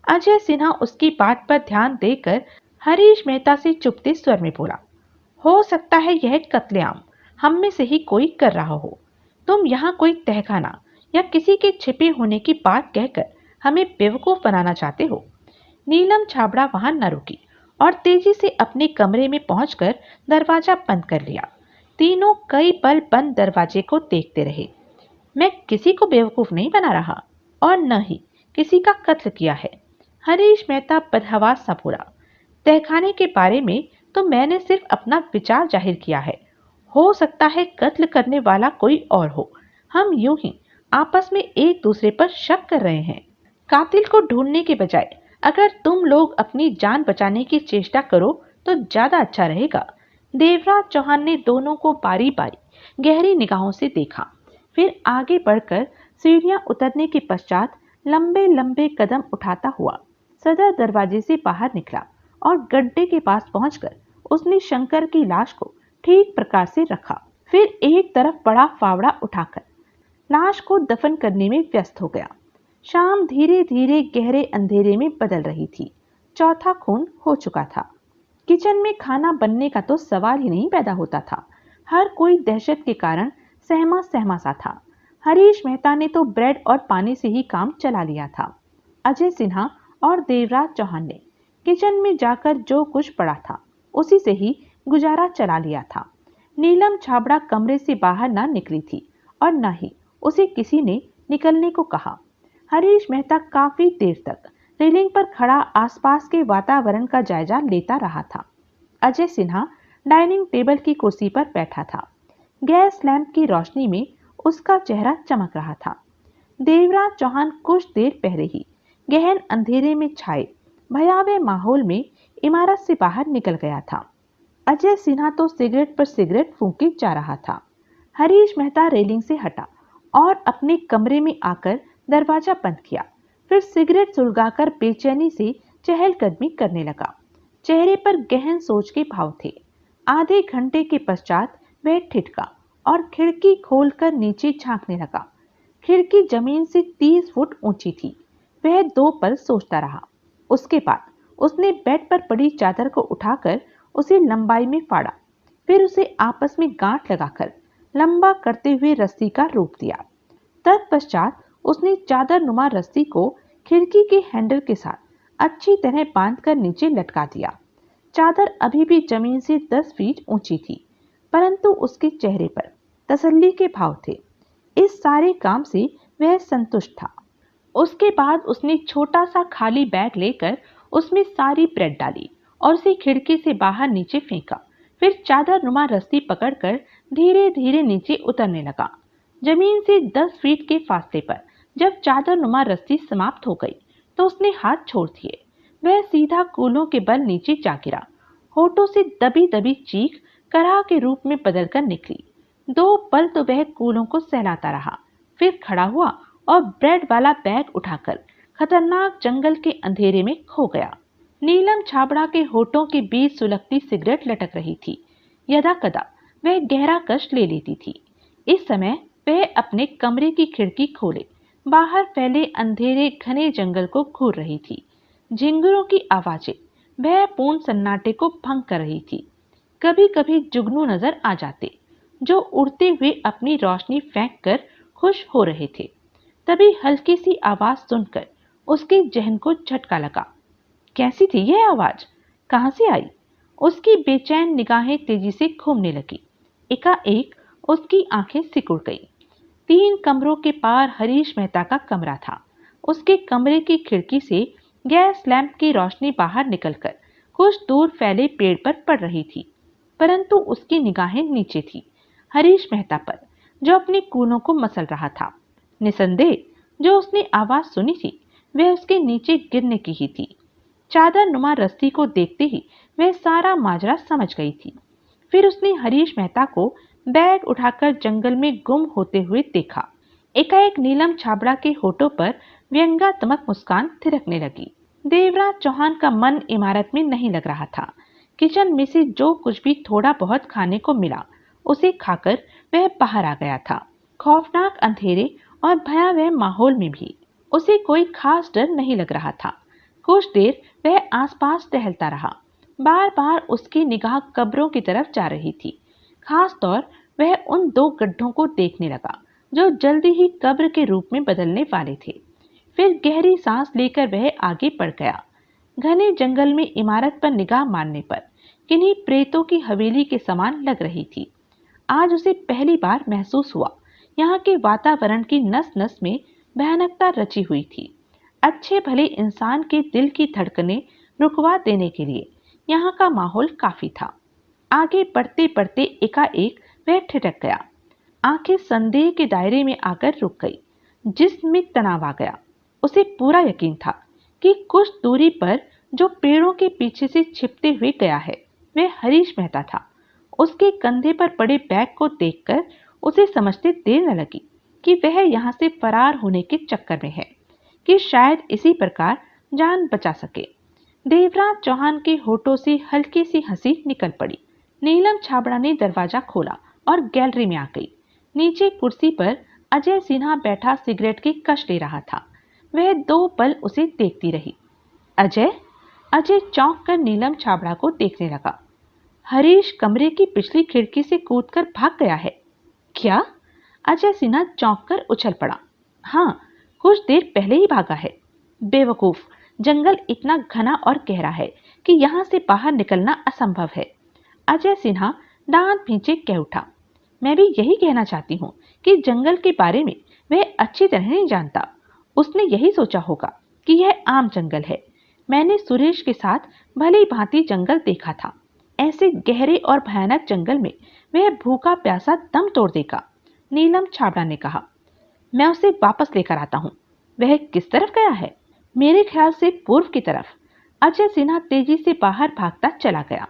अजय सिन्हा उसकी बात पर ध्यान देकर हरीश मेहता से चुपते स्वर में बोला, हो सकता है यह कत्लेआम हम में से ही कोई कर रहा हो। तुम यहाँ कोई तहखाना या किसी के छिपे होने की बात कहकर हमें बेवकूफ बनाना चाहते हो। नीलम छाबड़ा वहां न रुकी और तेजी से अपने कमरे में पहुंचकर दरवाजा बंद कर लिया। तीनों कई पल बंद दरवाजे को देखते रहे। मैं किसी को बेवकूफ नहीं बना रहा और न ही किसी का कत्ल किया है। हरीश मेहता बदहवास सा बोला, तहखाने के बारे में तो मैंने सिर्फ अपना विचार जाहिर किया है। हो सकता है कत्ल करने वाला कोई और हो। हम यूं ही आपस में एक दूसरे पर शक कर रहे हैं। कातिल को ढूंढने के बजाय अगर तुम लोग अपनी जान बचाने की चेष्टा करो तो ज्यादा अच्छा रहेगा। देवराज चौहान ने दोनों को बारी बारी गहरी निगाहों से देखा, फिर आगे बढ़कर सीढ़ियां उतरने के पश्चात लंबे लंबे कदम उठाता हुआ सदर दरवाजे से बाहर निकला और गड्ढे के पास पहुंचकर उसने शंकर की लाश को ठीक प्रकार से रखा। फिर एक तरफ बड़ा फावड़ा उठाकर लाश को दफन करने में व्यस्त हो गया। शाम धीरे धीरे गहरे अंधेरे में बदल रही थी। चौथा खून हो चुका था। किचन में खाना बनने का तो सवाल ही नहीं पैदा होता था। हर कोई दहशत के कारण सहमा सहमा सा था। हरीश मेहता ने तो ब्रेड और पानी से ही काम चला लिया था। अजय सिन्हा और देवराज चौहान ने किचन में जाकर जो कुछ पड़ा था उसी से ही गुजारा चला लिया था। नीलम छाबड़ा कमरे से बाहर ना निकली थी और न ही उसे किसी ने निकलने को कहा। हरीश मेहता काफी देर तक रेलिंग पर खड़ा आसपास के वातावरण का जायजा लेता रहा था। अजय सिन्हा डाइनिंग टेबल की कुर्सी पर बैठा था। गैस लैंप की रोशनी में उसका चेहरा चमक रहा था। देवराज चौहान कुछ देर पहले ही गहन अंधेरे में छाए भयावह माहौल में इमारत से बाहर निकल गया था। अजय सिन्हा तो सिगरेट पर सिगरेट फूंके जा रहा था। हरीश मेहता रेलिंग से हटा और अपने कमरे में आकर दरवाजा बंद किया। फिर सिगरेट सुलगाकर बेचैनी से चहलकदमी करने लगा। चेहरे पर गहन सोच के भाव थे। आधे घंटे के पश्चात वह ठिठका और खिड़की खोलकर नीचे झांकने लगा। खिड़की जमीन से 30 फुट ऊंची थी। वह 2 पल सोचता रहा। उसके बाद उसने बेड पर पड़ी चादर को उठाकर उसे लंबाई में फाड़ा, फिर उसे आपस में गांठ लगाकर लंबा करते हुए रस्सी का रूप दिया। तत्पश्चात उसने चादर नुमा रस्सी को खिड़की के हैंडल के साथ अच्छी तरह बांधकर नीचे लटका दिया। चादर अभी भी जमीन से 10 फीट ऊंची थी, परंतु उसके चेहरे पर तसल्ली के भाव थे। इस सारे काम से वह संतुष्ट था। उसके बाद उसने छोटा सा खाली बैग लेकर उसमें सारी ब्रेड डाली और उसे खिड़की से बाहर नीचे फेंका। फिर चादर नुमा रस्सी पकड़कर धीरे धीरे नीचे उतरने लगा। जमीन से 10 फीट के फासले पर जब चादर नुमा रस्सी समाप्त हो गई तो उसने हाथ छोड़ दिए। वह सीधा कूलों के बल नीचे जा गिरा। होठों से दबी दबी चीख कराह के रूप में बदलकर निकली। 2 पल तो वह कूलों को सहलाता रहा, फिर खड़ा हुआ और ब्रेड वाला बैग उठाकर खतरनाक जंगल के अंधेरे में खो गया। नीलम छाबड़ा के होठों के बीच सुलगती सिगरेट लटक रही थी। यदाकदा वह गहरा कष्ट ले लेती थी। इस समय वह अपने कमरे की खिड़की खोले बाहर फैले अंधेरे घने जंगल को घूर रही थी। झिंगुरों की आवाजें भयपूर्ण सन्नाटे को भंग कर रही थी। कभी कभी जुगनू नजर आ जाते, जो उड़ते हुए अपनी रोशनी फेंक कर खुश हो रहे थे। तभी हल्की सी आवाज सुनकर उसके जहन को झटका लगा। कैसी थी यह आवाज? कहां से आई? उसकी बेचैन निगाहें तेजी से घूमने लगी। एकाएक उसकी आंखें सिकुड़ गईं। 3 कमरों के पार हरीश मेहता का कमरा था। उसके कमरे की खिड़की से गैस लैंप की रोशनी बाहर निकलकर कुछ दूर फैले पेड़ पर पड़ रही थी, परंतु उसकी निगाहें नीचे थी, हरीश मेहता पर, जो अपने कूलों को मसल रहा था। निसंदेह जो उसने आवाज सुनी थी वह उसके नीचे गिरने की ही थी। चादर नुमा रस्सी को देखते ही वह सारा माजरा समझ गई थी। फिर उसने हरीश मेहता को बैग उठाकर जंगल में गुम होते हुए देखा। एकाएक नीलम छाबड़ा के होठों पर व्यंग्यात्मक मुस्कान थिरकने लगी। देवराज चौहान का मन इमारत में नहीं लग रहा था। किचन में से जो कुछ भी थोड़ा बहुत खाने को मिला उसे खाकर वह बाहर आ गया था। खौफनाक अंधेरे और भयावह माहौल में भी उसे कोई खास डर नहीं लग रहा था। कुछ देर वह आसपास टहलता रहा। बार बार उसकी निगाह कब्रों की तरफ जा रही थी। खास तौर वह उन दो गड्ढों को देखने लगा जो जल्दी ही कब्र के रूप में बदलने वाले थे। फिर गहरी सांस लेकर वह आगे बढ़ गया। घने जंगल में इमारत पर निगाह मारने पर किन्हीं प्रेतों की हवेली के समान लग रही थी। आज उसे पहली बार महसूस हुआ, यहाँ के वातावरण की नस नस में भयानकता रची हुई थी। अच्छे भले इंसान के दिल की धड़कनें रुकवा देने के लिए यहाँ का माहौल काफी था। आगे बढ़ते बढ़ते एकाएक वह ठिठक गया। आंखें संदेह के दायरे में आकर रुक गई। जिस्म में तनाव आ गया। उसे पूरा यकीन था कि कुछ दूरी पर जो पेड़ों के पीछे से छिपते हुए गया है वह हरीश मेहता था। उसके कंधे पर पड़े बैग को देखकर उसे समझते देर न लगी कि वह यहाँ से फरार होने के चक्कर में है, कि शायद इसी प्रकार जान बचा सके। देवराज चौहान के होठों से हल्की सी हंसी निकल पड़ी। नीलम छाबड़ा ने दरवाजा खोला और गैलरी में आ गई। नीचे कुर्सी पर अजय सिन्हा बैठा सिगरेट की कश ले रहा था। वह 2 पल उसे देखती रही। अजय? अजय चौंक कर नीलम छाबड़ा को देखने लगा। हरीश कमरे की पिछली खिड़की से कूदकर भाग गया है। क्या? अजय सिन्हा चौंक कर उछल पड़ा। हाँ, कुछ देर पहले ही भागा है। बेवकूफ, जंगल इतना घना और गहरा है कि यहाँ से बाहर निकलना असंभव है। अजय सिन्हा दांत भींचे कह उठा। मैं भी यही कहना चाहती हूँ कि जंगल के बारे में वह अच्छी तरह नहीं जानता। उसने यही सोचा होगा कि यह आम जंगल है। मैंने सुरेश के साथ भली भांति जंगल देखा था। ऐसे गहरे और भयानक जंगल में वह भूखा प्यासा दम तोड़ देगा। नीलम छाबड़ा ने कहा। मैं उसे वापस लेकर आता हूँ। वह किस तरफ गया है? मेरे ख्याल से पूर्व की तरफ। अजय सिन्हा तेजी से बाहर भागता चला गया।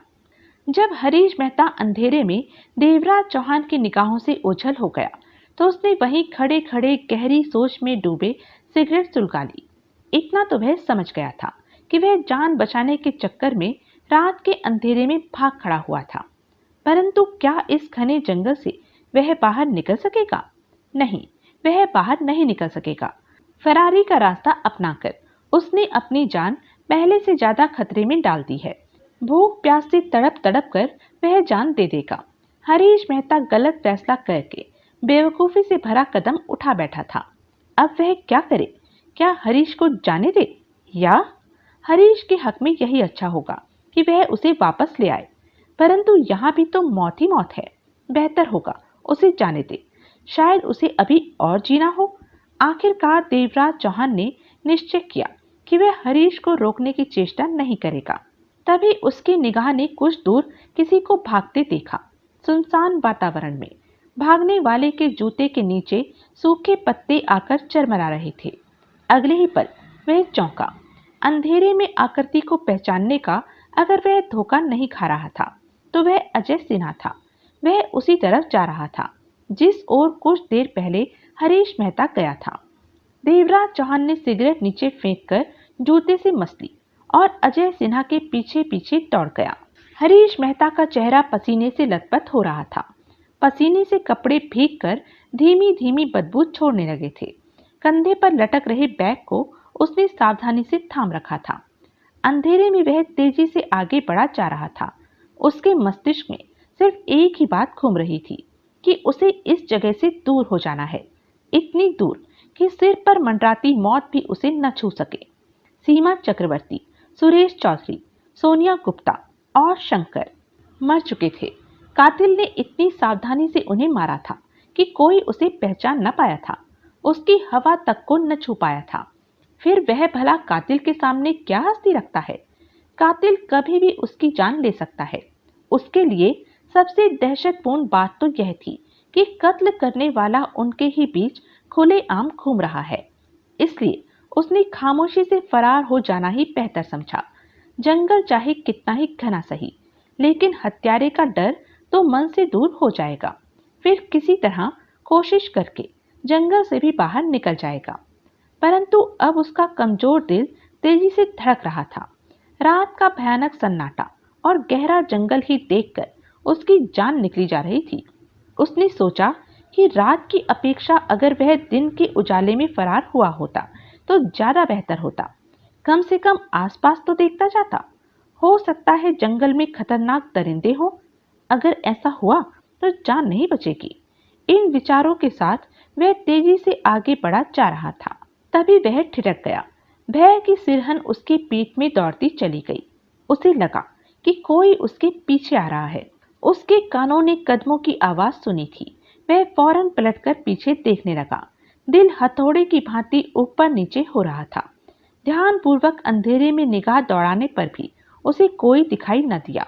जब हरीश मेहता अंधेरे में देवराज चौहान की निगाहों से ओझल हो गया तो उसने वहीं खड़े खड़े गहरी सोच में डूबे सिगरेट सुलगा ली। इतना तो वह समझ गया था कि वह जान बचाने के चक्कर में रात के अंधेरे में भाग खड़ा हुआ था। परंतु क्या इस घने जंगल से वह बाहर निकल सकेगा? नहीं, वह बाहर नहीं निकल सकेगा। फरारी का रास्ता अपनाकर उसने अपनी जान पहले से ज्यादा खतरे में डाल दी है। भूख प्यास से तड़प तड़प कर वह जान दे देगा। हरीश मेहता गलत फैसला करके बेवकूफी से भरा कदम उठा बैठा था। अब वह क्या करे? क्या हरीश को जाने दे, या हरीश के हक में यही अच्छा होगा कि वह उसे वापस ले आए। परंतु यहाँ भी तो मौत ही मौत है। बेहतर होगा उसे जाने दे। शायद उसे अभी और जीना हो। आखिरकार देवराज चौहान ने निश्चय किया कि वह हरीश को रोकने की चेष्टा नहीं करेगा। तभी उसकी निगाह ने कुछ दूर किसी को भागते देखा। सुनसान वातावरण में भागने वाले के जूते के नीचे सूखे पत्ते आकर चरमरा रहे थे। अगले ही पल वह चौंका। अंधेरे में आकृति को पहचानने का अगर वह धोखा नहीं खा रहा था तो वह अजय सिन्हा था। वह उसी तरफ जा रहा था जिस ओर कुछ देर पहले हरीश मेहता गया था। देवराज चौहान ने सिगरेट नीचे फेंककर जूते से मस ली और अजय सिन्हा के पीछे पीछे दौड़ गया। हरीश मेहता का चेहरा पसीने से लथपथ हो रहा था। पसीने से कपड़े भीगकर धीमी धीमी बदबू छोड़ने लगे थे। कंधे पर लटक रहे बैग को उसने सावधानी से थाम रखा था। अंधेरे में वह तेजी से आगे बढ़ा जा रहा था। उसके मस्तिष्क में सिर्फ एक ही बात घूम रही थी कि उसे इस जगह से दूर हो जाना है, इतनी दूर कि सिर पर मंडराती मौत भी उसे न छू सके। सीमा चक्रवर्ती, सुरेश चौधरी, सोनिया गुप्ता और शंकर मर चुके थे। कातिल ने इतनी सावधानी से उन्हें मारा था कि कोई उसे पहचान न पाया था, उसकी हवा तक को न छू पाया था। फिर वह भला कातिल के सामने क्या हस्ती रखता है? कातिल कभी भी उसकी जान ले सकता है। उसके लिए सबसे दहशतपूर्ण बात तो यह थी कि कत्ल करने वाला उनके ही बीच खुलेआम घूम रहा है। इसलिए उसने खामोशी से फरार हो जाना ही बेहतर समझा। जंगल चाहे कितना ही घना सही, लेकिन हत्यारे का डर तो मन से दूर हो जाएगा। फिर किसी तरह कोशिश करके जंगल से भी बाहर निकल जाएगा। परंतु अब उसका कमजोर दिल तेजी से धड़क रहा था। रात का भयानक सन्नाटा और गहरा जंगल ही देखकर उसकी जान निकली जा रही थी। उसने सोचा कि रात की अपेक्षा अगर वह दिन के उजाले में फरार हुआ होता तो ज्यादा बेहतर होता। कम से कम आसपास तो देखता जाता। हो सकता है जंगल में खतरनाक दरिंदे हो। अगर ऐसा हुआ तो जान नहीं बचेगी। इन विचारों के साथ वह तेजी से आगे बढ़ा जा रहा था। तभी वह ठिठक गया। भय की सिरहन उसकी पीठ में दौड़ती चली गई। उसे लगा कि कोई उसके पीछे आ रहा है। उसके कानों ने कदमों की आवाज सुनी थी। वह फौरन पलटकर पीछे देखने लगा। दिल हथौड़े की भांति ऊपर नीचे हो रहा था। ध्यानपूर्वक अंधेरे में निगाह दौड़ाने पर भी उसे कोई दिखाई न दिया।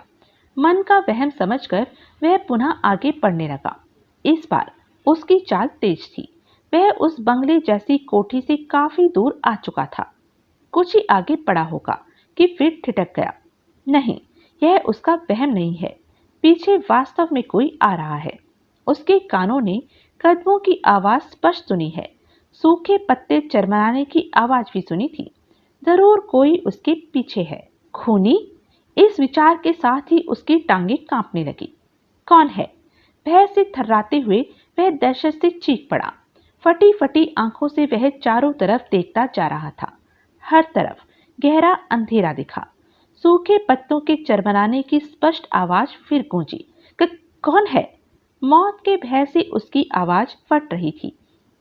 मन का वहम समझकर वह पुनः आगे बढ़ने लगा। इस बार उसकी चाल तेज थी। वह उस बंगले जैसी कोठी से काफी दूर आ चुका था। कुछ ही आगे बढ़ा होगा कि फिर ठिठक गया। नहीं, यह उसका वहम नहीं है। पीछे वास्तव में कोई आ रहा है। उसके कानों ने कदमों की आवाज स्पष्ट सुनी है। सूखे पत्ते चरमराने की आवाज भी सुनी थी। जरूर कोई उसके पीछे है। खूनी? इस विचार के साथ ही उसकी टांगें कांपने लगी। कौन है? भय से थर्राते हुए वह दहशत से चीख पड़ा। फटी फटी आंखों से वह चारों तरफ देखता जा रहा था। हर तरफ गहरा अंधेरा दिखा। सूखे पत्तों के चरमराने की स्पष्ट आवाज फिर गूंजी। कौन है? मौत के भय से उसकी आवाज फट रही थी।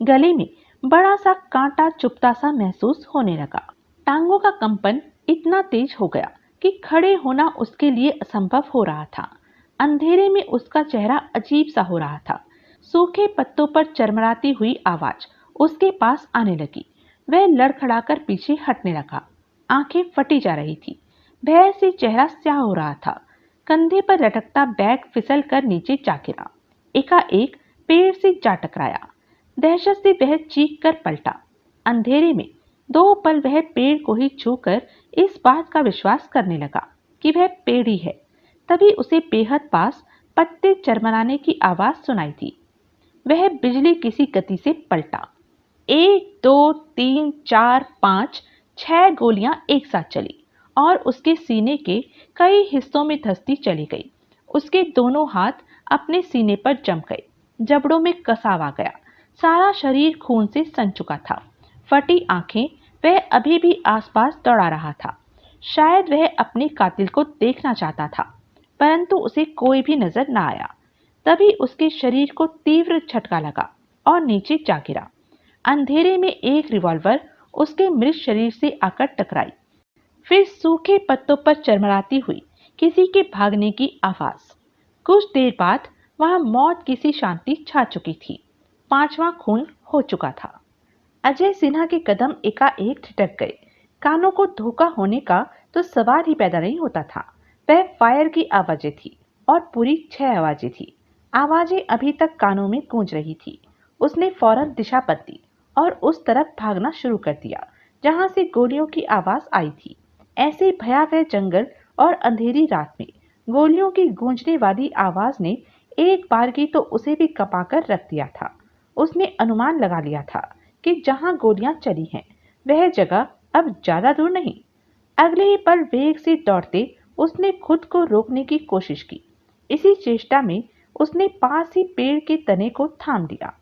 गले में बड़ा सा कांटा चुभता सा महसूस होने लगा। टांगों का कंपन इतना तेज हो गया कि खड़े होना उसके लिए असंभव हो रहा था। अंधेरे में उसका चेहरा अजीब सा हो रहा था। सूखे पत्तों पर चरमराती हुई आवाज उसके पास आने लगी। वह लड़खड़ाकर पीछे हटने लगा। आंखें फटी जा रही थी। भय से चेहरा स्याह हो रहा था। कंधे पर लटकता बैग फिसल कर नीचे जा गिरा। एकाएक पेड़ से जा टकराया। दहशत से वह चीख कर पलटा। अंधेरे में 2 पल वह पेड़ को ही छूकर इस बात का विश्वास करने लगा कि वह पेड़ ही है। तभी उसे बेहद पास पत्ते चरमराने की आवाज सुनाई थी। वह बिजली किसी गति से पलटा। 1 2 3 4 5 6 गोलियां एक साथ चली और उसके सीने के कई हिस्सों में धंसती चली गई। उसके दोनों हाथ अपने सीने पर जम गए। जबड़ों में कसाव आ गया। सारा शरीर खून से सन चुका था। फटी आंखें वह अभी भी आसपास दौड़ा रहा था। शायद वह अपने कातिल को देखना चाहता था, परंतु उसे कोई भी नजर न आया। तभी उसके शरीर को तीव्र झटका लगा और नीचे जा गिरा। अंधेरे में एक रिवॉल्वर उसके मृत शरीर से आकर टकराई। फिर सूखे पत्तों पर चरमराती हुई किसी के भागने की आवाज। कुछ देर बाद वहां मौत की सी शांति छा चुकी थी। 5वां खून हो चुका था। अजय सिन्हा के कदम एकाएक ठिठक गए। कानों को धोखा होने का तो सवाल ही पैदा नहीं होता था। वह फायर की आवाजें थी और पूरी 6 आवाजें थी। आवाजें अभी तक कानों में गूंज रही थी। उसने फौरन दिशा बदली और उस तरफ भागना शुरू कर दिया जहां से गोलियों की आवाज आई थी। ऐसे भयावह जंगल और अंधेरी रात में गोलियों की गूंजने वाली आवाज ने एक बार की तो उसे भी कपाकर रख दिया था। उसने अनुमान लगा लिया था कि जहां गोलियां चली हैं वह जगह अब ज्यादा दूर नहीं। अगले ही पल वेग से दौड़ते उसने खुद को रोकने की कोशिश की। इसी चेष्टा में उसने पास ही पेड़ के तने को थाम लिया।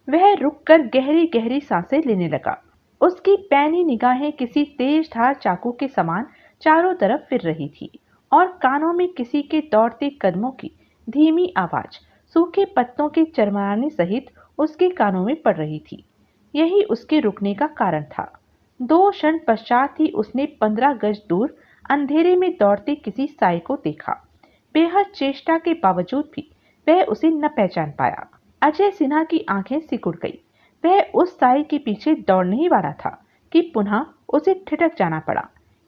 वह रुककर गहरी गहरी सांसें लेने लगा। उसकी पैनी निगाहें किसी तेज धार चाकू के समान चारों तरफ फिर रही थी और कानों में किसी के दौड़ते कदमों की धीमी आवाज सूखे पत्तों के चरमराने सहित उसके कानों में पड़ रही थी। यही उसके रुकने का कारण था। 2 क्षण पश्चात ही उसने 15 गज दूर अंधेरे में दौड़ते किसी साई को देखा। बेहद चेष्टा के बावजूद भी वह उसे न पहचान पाया। अजय सिन्हा की आंखें सिकुड़ गई। वह उस साई के पीछे दौड़ने ही वाला था कि पुनः उसे ठिठक जाना पड़ा।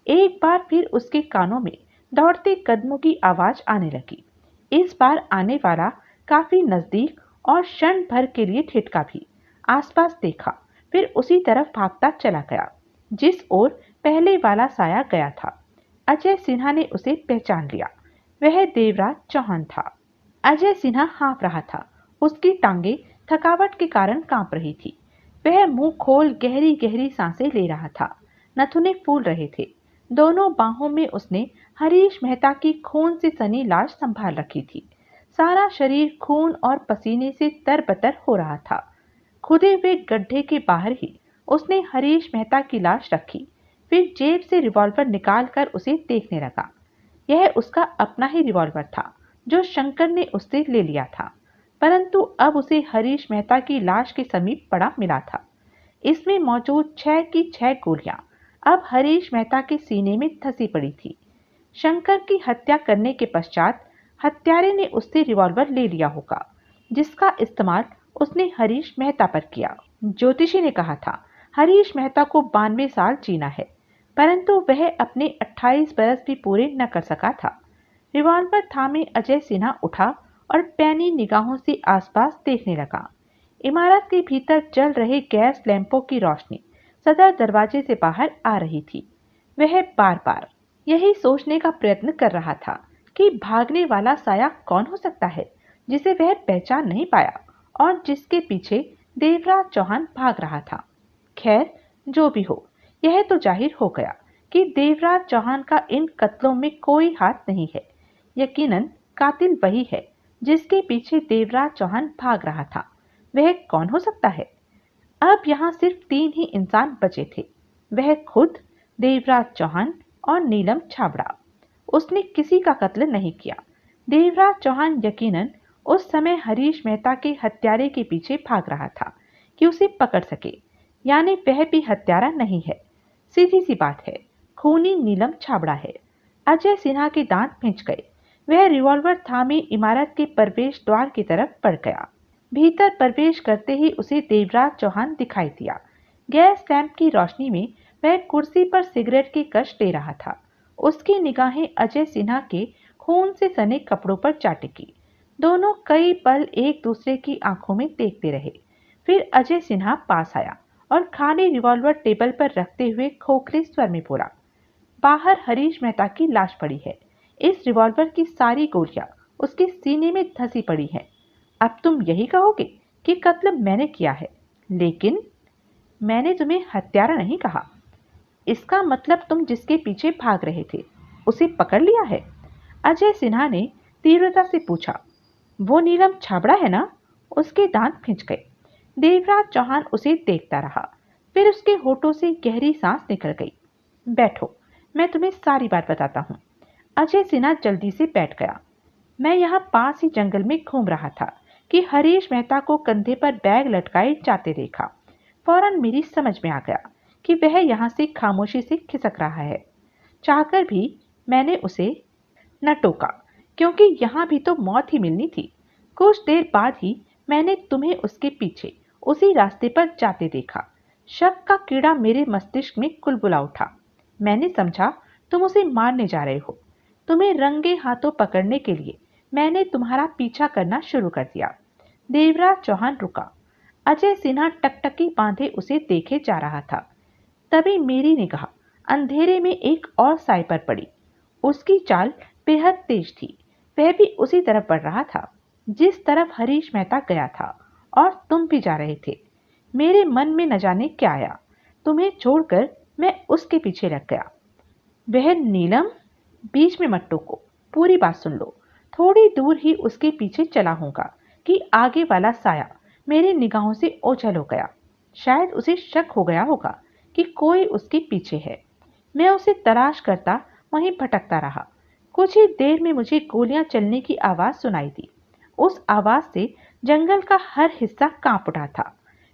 एक बार फिर उसके कानों में दौड़ते कदमों की आवाज आने लगी। इस बार आने वाला काफी नजदीक और क्षण भर के लिए ठिठका भी। आसपास देखा, फिर उसी तरफ भागता चला गया जिस ओर पहले वाला साया गया था। अजय सिन्हा ने उसे पहचान लिया। वह देवराज चौहान था। अजय सिन्हा हाँफ रहा था। उसकी टांगे थकावट के कारण कांप रही थी। वह मुंह खोल गहरी गहरी सांसें ले रहा था। नथुने फूल रहे थे। दोनों बाहों में उसने हरीश मेहता की खून से सनी लाश संभाल रखी थी। सारा शरीर खून और पसीने से तरबतर हो रहा था। खुदे हुए गड्ढे के बाहर ही उसने हरीश मेहता की लाश रखी। फिर जेब से रिवॉल्वर निकालकर उसे देखने लगा। यह उसका अपना ही रिवॉल्वर था जो शंकर ने उससे ले लिया था, परंतु अब उसे हरीश मेहता की लाश के समीप पड़ा मिला था। इसमें मौजूद 6 की 6 गोलियां अब हरीश मेहता के सीने में धंसी पड़ी थी। शंकर की हत्या करने के पश्चात हत्यारे ने उससे रिवॉल्वर ले लिया होगा, जिसका इस्तेमाल उसने हरीश मेहता पर किया। ज्योतिषी ने कहा था हरीश मेहता को 92 साल जीना है, परंतु वह अपने 28 बरस भी पूरे न कर सका था। रिवॉल्वर थामे अजय सिन्हा उठा और पैनी निगाहों से आसपास देखने लगा। इमारत के भीतर जल रहे गैस लैंपों की रोशनी सदर दरवाजे से बाहर आ रही थी। वह बार बार यही सोचने का प्रयत्न कर रहा था कि भागने वाला साया कौन हो सकता है जिसे वह पहचान नहीं पाया और जिसके पीछे देवराज चौहान भाग रहा था। खैर, जो भी हो, यह तो जाहिर हो गया कि देवराज चौहान का इन कत्लों में कोई हाथ नहीं है। यकीनन कातिल वही है जिसके पीछे देवराज चौहान भाग रहा था। वह कौन हो सकता है? अब यहाँ सिर्फ 3 ही इंसान बचे थे। वह खुद, देवराज चौहान और नीलम छाबड़ा। उसने किसी का कत्ल नहीं किया। देवराज चौहान यकीनन उस समय हरीश मेहता के हत्यारे के पीछे भाग रहा था कि उसे पकड़ सके, यानी वह भी हत्यारा नहीं है। सीधी सी बात है, खूनी नीलम छाबड़ा है। अजय सिन्हा के दांत भिंच गए। वह रिवॉल्वर थामे इमारत के प्रवेश द्वार की तरफ बढ़ गया। भीतर प्रवेश करते ही उसे देवराज चौहान दिखाई दिया। गैस लैंप की रोशनी में वह कुर्सी पर सिगरेट की कश ले रहा था। उसकी निगाहें अजय सिन्हा के खून से सने कपड़ों पर जा टिकी। दोनों कई पल एक दूसरे की आंखों में देखते रहे। फिर अजय सिन्हा पास आया और खाली रिवॉल्वर टेबल पर रखते हुए खोखले स्वर में बोला, बाहर हरीश मेहता की लाश पड़ी है। इस रिवॉल्वर की सारी गोलियां उसके सीने में धंसी पड़ी हैं। अब तुम यही कहोगे कि कत्ल मैंने किया है, लेकिन मैंने तुम्हें हत्यारा नहीं कहा। इसका मतलब तुम जिसके पीछे भाग रहे थे उसे पकड़ लिया है? अजय सिन्हा ने तीव्रता से पूछा। वो नीलम छाबड़ा है ना? उसके दांत खिंच गए। देवराज चौहान उसे देखता रहा। फिर उसके होठों से गहरी सांस निकल गई। बैठो, मैं तुम्हें सारी बात बताता हूँ। अजय सिन्हा जल्दी से बैठ गया। मैं यहाँ पास ही जंगल में घूम रहा था कि हरीश मेहता को कंधे पर बैग लटकाए जाते देखा। फौरन मेरी समझ में आ गया कि वह यहाँ से खामोशी से खिसक रहा है। चाहकर भी मैंने उसे न टोका, क्योंकि यहाँ भी तो मौत ही मिलनी थी। कुछ देर बाद ही मैंने तुम्हें उसके पीछे उसी रास्ते पर जाते देखा। शक का कीड़ा मेरे मस्तिष्क में कुलबुला उठा। मैंने समझा तुम उसे मारने जा रहे हो। तुम्हें रंगे हाथों पकड़ने के लिए मैंने तुम्हारा पीछा करना शुरू कर दिया। देवराज चौहान रुका। अजय सिन्हा टकटकी बांधे उसे देखे जा रहा था। तभी मेरी निगाह अंधेरे में एक और साए पर पड़ी। उसकी चाल बेहद तेज थी। वह भी उसी तरफ बढ़ रहा था जिस तरफ हरीश मेहता गया था, और तुम भी जा रहे थे। मेरे मन में न जाने क्या आया, तुम्हें छोड़कर मैं उसके पीछे लग गया। वह नीलम, बीच में मत टोको, पूरी बात सुन लो। थोड़ी दूर ही उसके पीछे चला होगा कि आगे वाला साया मेरी निगाहों से ओझल हो गया। शायद उसे शक हो गया होगा कि कोई उसके पीछे है। मैं उसे तलाश करता वहीं भटकता रहा। कुछ ही देर में मुझे गोलियां चलने की आवाज सुनाई दी। उस आवाज से जंगल का हर हिस्सा कांप उठा था।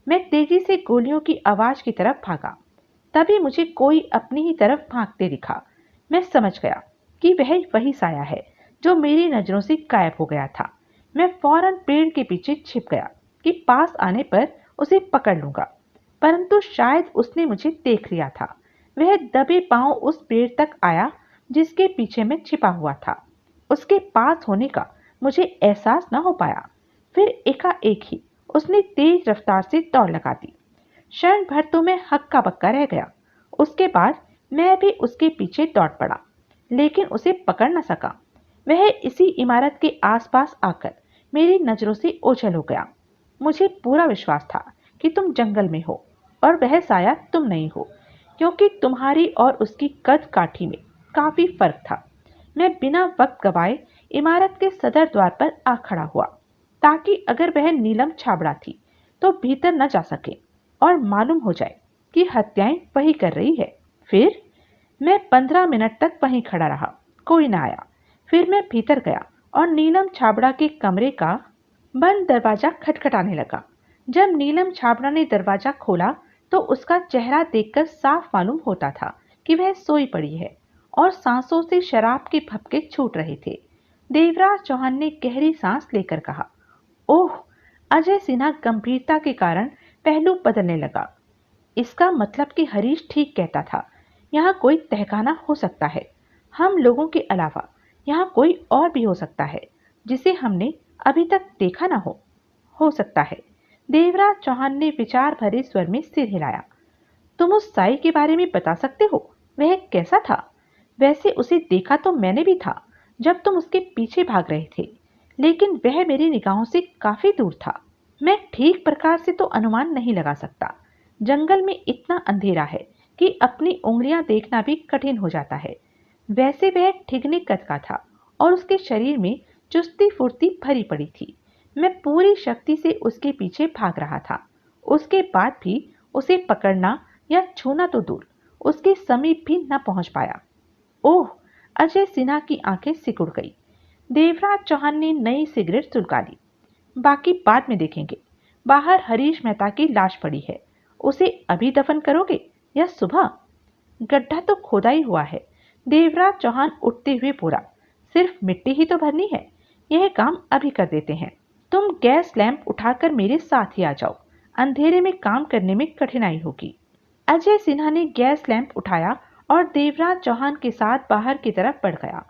मैं तेजी से गोलियों की आवाज की तरफ भागा। तभी मुझे कोई अपनी ही तरफ भागते दिखा। मैं समझ गया कि वह वही साया है जो मेरी नजरों से गायब हो गया था। मैं फौरन पेड़ के पीछे छिप गया कि पास आने पर उसे पकड़ लूंगा, परंतु शायद उसने मुझे देख लिया था। वह दबे पांव उस पेड़ तक आया जिसके पीछे मैं छिपा हुआ था। उसके पास होने का मुझे एहसास न हो पाया। फिर एकाएक ही उसने तेज रफ्तार से दौड़ लगा दी। क्षण भर तो मैं हक्का बक्का रह गया। उसके बाद मैं भी उसके पीछे दौड़ पड़ा, लेकिन उसे पकड़ न सका। वह इसी इमारत के आसपास आकर मेरी नजरों से ओझल हो गया। मुझे पूरा विश्वास था कि तुम जंगल में हो और वह साया तुम नहीं हो, क्योंकि तुम्हारी और उसकी कद काठी में काफी फर्क था। मैं बिना वक्त गवाए इमारत के सदर द्वार पर आ खड़ा हुआ, ताकि अगर वह नीलम छाबड़ा थी तो भीतर न जा सके और मालूम हो जाए कि हत्याएं वही कर रही है। फिर मैं 15 मिनट तक वहीं खड़ा रहा, कोई ना आया। फिर मैं भीतर गया और नीलम छाबड़ा के कमरे का बंद दरवाजा खटखटाने लगा। जब नीलम छाबड़ा ने दरवाजा खोला तो उसका चेहरा देखकर साफ मालूम होता था कि वह सोई पड़ी है और सांसों से शराब के भपके छूट रहे थे। देवराज चौहान ने गहरी सांस लेकर कहा, ओह। अजय सिन्हा गंभीरता के कारण पहलू बदलने लगा। इसका मतलब कि हरीश ठीक कहता था, यहाँ कोई तहखाना हो सकता है। हम लोगों के अलावा यहाँ कोई और भी हो सकता है जिसे हमने अभी तक देखा ना हो सकता है। देवराज चौहान ने विचार भरे स्वर में सिर हिलाया। तुम उस साई के बारे में बता सकते हो? वह कैसा था? वैसे उसे देखा तो मैंने भी था जब तुम उसके पीछे भाग रहे थे, लेकिन वह मेरी निगाहों से काफी दूर था। मैं ठीक प्रकार से तो अनुमान नहीं लगा सकता। जंगल में इतना अंधेरा है कि अपनी उंगलियां देखना भी कठिन हो जाता है। वैसे वह ठिगने कद का था और उसके शरीर में चुस्ती फुर्ती भरी पड़ी थी। मैं पूरी शक्ति से उसके पीछे भाग रहा था। उसके बाद भी उसे पकड़ना या छूना तो दूर, उसके समीप भी न पहुंच पाया। ओह। अजय सिन्हा की आंखें सिकुड़ गई। देवराज चौहान ने नई सिगरेट सुलगा ली। बाकी बाद में देखेंगे। बाहर हरीश मेहता की लाश पड़ी है, उसे अभी दफन करोगे या सुबह? गड्ढा तो खोदा ही हुआ है। देवराज चौहान उठते हुए बोला, सिर्फ मिट्टी ही तो भरनी है, यह काम अभी कर देते हैं। तुम गैस लैंप उठाकर मेरे साथ ही आ जाओ, अंधेरे में काम करने में कठिनाई होगी। अजय सिन्हा ने गैस लैंप उठाया और देवराज चौहान के साथ बाहर की तरफ बढ़ गया।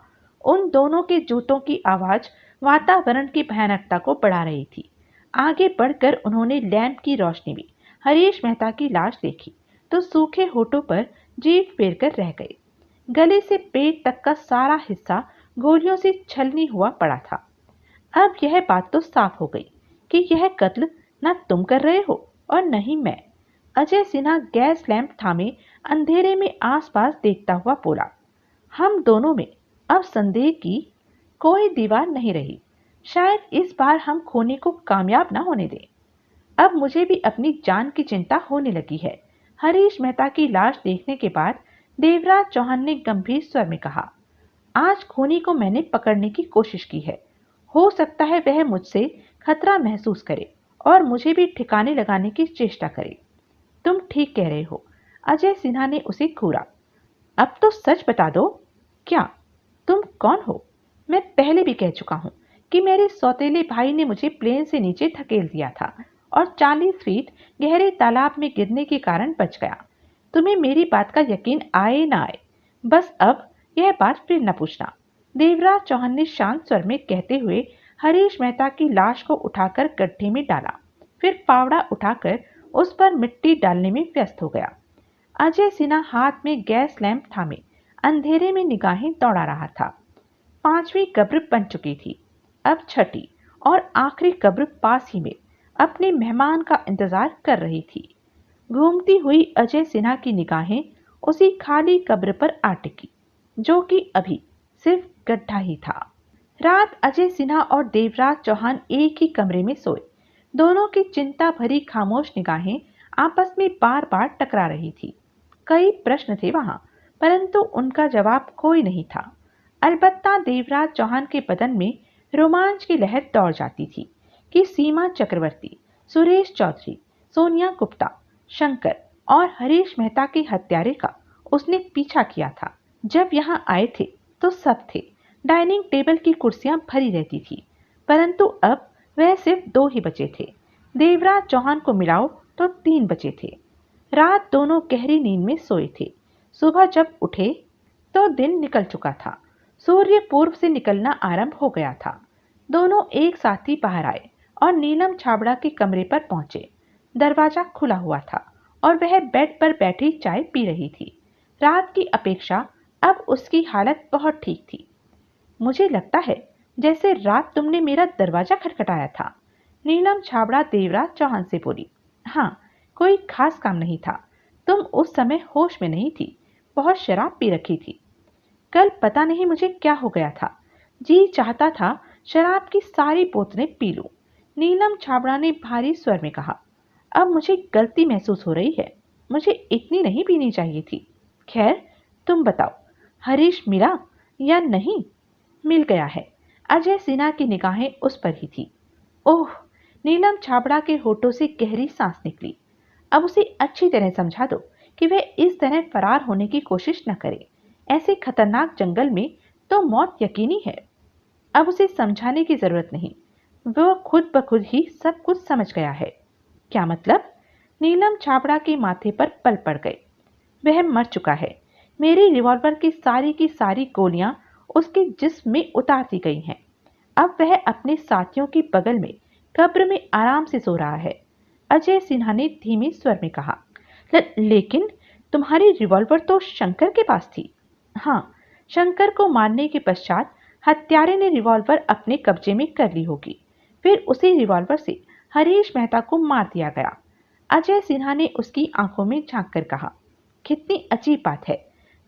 उन दोनों के जूतों की आवाज वातावरण की भयानकता को बढ़ा रही थी। आगे बढ़कर उन्होंने लैंप की रोशनी में हरीश मेहता की लाश देखी तो सूखे होठों पर जीभ फेर कर रह गए। गले से पेट तक का सारा हिस्सा गोलियों से छलनी हुआ पड़ा था। अब यह बात तो साफ हो गई कि यह कत्ल न तुम कर रहे हो और न ही मैं। अजय सिन्हा गैस लैंप थामे अंधेरे में आसपास देखता हुआ बोला, हम दोनों में अब संदेह की कोई दीवार नहीं रही। शायद इस बार हम खोने को कामयाब न होने दें। अब मुझे भी अपनी जान की चिंता होने लगी है। हरीश मेहता की लाश देखने के बाद देवराज चौहान ने गंभीर स्वर में कहा, आज खूनी को मैंने पकड़ने की कोशिश की है। हो सकता है वह मुझसे खतरा महसूस करे और मुझे भी ठिकाने लगाने की चेष्टा करे। तुम ठीक कह रहे हो। अजय सिन्हा ने उसे घूरा। अब तो सच बता दो, क्या तुम कौन हो? मैं पहले भी कह चुका हूं कि मेरे सौतेले भाई ने मुझे प्लेन से नीचे धकेल दिया था और 40 फीट गहरे तालाब में गिरने के कारण बच गया। तुम्हें मेरी बात का यकीन आए ना आए, बस अब यह बात फिर न पूछना। देवराज चौहान ने शांत स्वर में कहते हुए हरीश मेहता की लाश को उठाकर गड्ढे में डाला, फिर फावड़ा उठाकर उस पर मिट्टी डालने में व्यस्त हो गया। अजय सिन्हा हाथ में गैस लैंप थामे अंधेरे में निगाहें दौड़ा रहा था। 5वीं कब्र बन चुकी थी। अब छठी और आखिरी कब्र पास ही में अपने मेहमान का इंतजार कर रही थी। घूमती हुई अजय सिन्हा की निगाहें उसी खाली कब्र पर आ टिकी, जो कि अभी सिर्फ गड्ढा ही था। रात अजय सिन्हा और देवराज चौहान एक ही कमरे में सोए। दोनों की चिंता भरी खामोश निगाहें आपस में बार बार टकरा रही थी। कई प्रश्न थे वहां, परंतु उनका जवाब कोई नहीं था। अलबत्ता देवराज चौहान के बदन में रोमांच की लहर दौड़ जाती थी कि सीमा चक्रवर्ती, सुरेश चौधरी, सोनिया गुप्ता, शंकर और हरीश मेहता के हत्यारे का उसने पीछा किया था। जब यहां आए थे तो सब थे। डाइनिंग टेबल की कुर्सियां भरी रहती थी, परंतु अब वह सिर्फ 2 ही बचे थे। देवराज चौहान को मिलाओ तो 3 बचे थे। रात दोनों गहरी नींद में सोए थे। सुबह जब उठे तो दिन निकल चुका था। सूर्य पूर्व से निकलना आरंभ हो गया था। दोनों एक साथ ही बाहर आए और नीलम छाबड़ा के कमरे पर पहुंचे। दरवाजा खुला हुआ था और वह बेड पर बैठी चाय पी रही थी। रात की अपेक्षा अब उसकी हालत बहुत ठीक थी। मुझे लगता है जैसे रात तुमने मेरा दरवाजा खटखटाया था, नीलम छाबड़ा देवराज चौहान से बोली। हाँ, कोई खास काम नहीं था। तुम उस समय होश में नहीं थी, बहुत शराब पी रखी थी। कल पता नहीं मुझे क्या हो गया था, जी चाहता था शराब की सारी बोतलें पी लूं। नीलम छाबड़ा ने भारी स्वर में कहा। अब मुझे गलती महसूस हो रही है, मुझे इतनी नहीं पीनी चाहिए थी। खैर, तुम बताओ, हरीश मिला या नहीं? मिल गया है। अजय सिन्हा की निगाहें उस पर ही थी। ओह! नीलम छाबड़ा के होठों से गहरी सांस निकली। अब उसे अच्छी तरह समझा दो कि वह इस तरह फरार होने की कोशिश न करे। ऐसे खतरनाक जंगल में तो मौत यकीनी है। अब उसे समझाने की जरूरत नहीं, वो खुद ब खुद ही सब कुछ समझ गया है। क्या मतलब? नीलम छाबड़ा के माथे पर पल पड़ गए। वह मर चुका है। मेरी रिवॉल्वर की सारी गोलियां उसके जिस्म में उतार दी गई हैं। अब वह अपने साथियों के बगल में कब्र में आराम से सो रहा है। अजय सिन्हा ने धीमे स्वर में कहा। लेकिन तुम्हारी रिवॉल्वर तो शंकर के पास थी। हाँ, शंकर को मारने के पश्चात हत्यारे ने रिवॉल्वर अपने कब्जे में कर ली होगी। फिर उसी रिवॉल्वर से हरीश मेहता को मार दिया गया। अजय सिन्हा ने उसकी आंखों में झांक कर कहा। कितनी अजीब बात है,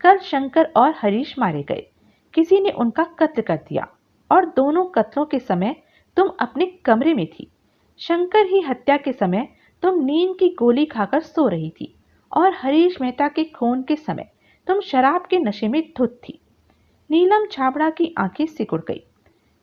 कल शंकर और हरीश मारे गए, किसी ने उनका कत्ल कर दिया और दोनों कत्लों के समय तुम अपने कमरे में थी। शंकर ही हत्या के समय तुम नींद की गोली खाकर सो रही थी और हरीश मेहता के खून के समय तुम शराब के नशे में धुत थी। नीलम छाबड़ा की आंखें सिकुड़ गई।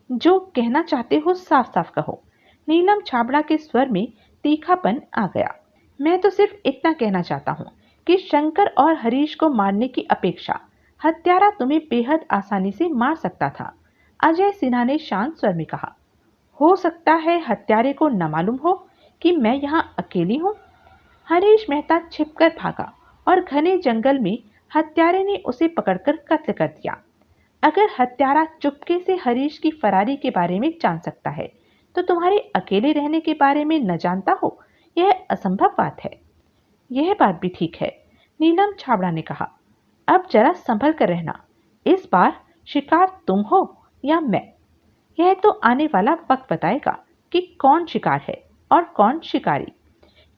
जो कहना चाहते हो साफ साफ कहो। नीलम छाबड़ा के स्वर में तीखापन आ गया। मैं तो सिर्फ इतना कहना चाहता हूँ कि शंकर और हरीश को मारने की अपेक्षा हत्यारा तुम्हें बेहद आसानी से मार सकता था। अजय सिन्हा ने शांत स्वर में कहा। हो सकता है हत्यारे को न मालूम हो कि मैं यहाँ अकेली हूँ। हरीश मेहता छिपकर भागा और घने जंगल में हत्यारे ने उसे पकड़कर कत्ल कर दिया। अगर हत्यारा चुपके से हरीश की फरारी के बारे में जान सकता है, तो तुम्हारे अकेले रहने के बारे में न जानता हो, यह असंभव बात है। यह बात भी ठीक है, नीलम छाबड़ा ने कहा। अब जरा संभल कर रहना। इस बार शिकार तुम हो या मैं, यह तो आने वाला वक्त बताएगा कि कौन शिकार है और कौन शिकारी।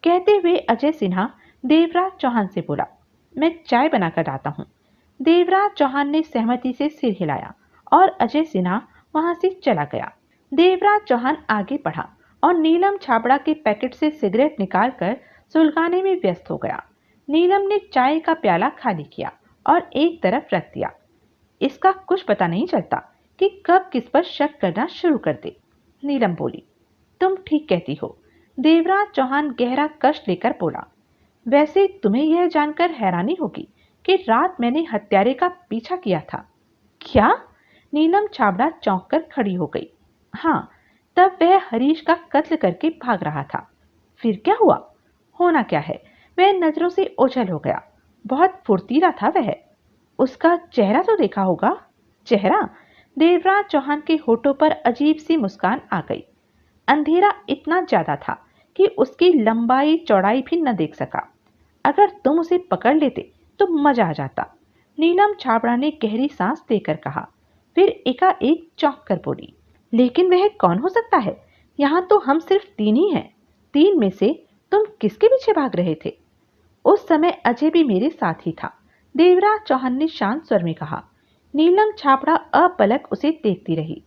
कहते हुए अजय सिन्हा देवराज चौहान से बोला। मैं चाय बनाकर लाता हूँ। देवराज चौहान ने सहमति से सिर हिलाया और अजय सिन्हा वहां से चला गया। देवराज चौहान आगे बढ़ा और नीलम छाबड़ा के पैकेट से सिगरेट निकालकर सुलगाने में व्यस्त हो गया। नीलम ने चाय का प्याला खाली किया और एक तरफ रख दिया। इसका कुछ पता नहीं चलता कि कब किस पर शक करना शुरू कर दे। नीलम बोली। तुम ठीक कहती हो। देवराज चौहान गहरा कष्ट लेकर बोला। वैसे तुम्हें यह जानकर हैरानी होगी कि रात मैंने हत्यारे का पीछा किया था। क्या? नीलम छाबड़ा चौंक कर खड़ी हो गई। हाँ, तब वह हरीश का कत्ल करके भाग रहा था। फिर क्या हुआ? होना क्या है, वह नजरों से ओझल हो गया। बहुत फुर्तीला था वह। उसका चेहरा तो देखा होगा। चेहरा? देवराज चौहान के होठों पर अजीब सी मुस्कान आ गई। अंधेरा इतना ज्यादा था कि उसकी लंबाई चौड़ाई भी न देख सका। अगर तुम उसे पकड़ लेते तो मजा आ जाता। नीलम छाबड़ा ने गहरी सांस लेकर कहा। फिर एकाएक चौंक कर बोली। लेकिन वह कौन हो सकता है? यहाँ तो हम सिर्फ तीन ही हैं। तीन में से तुम किसके पीछे भाग रहे थे? उस समय अजय भी मेरे साथ ही था। देवराज चौहान ने शांत स्वर में कहा। नीलम छाबड़ा अपलक उसे देखती रही।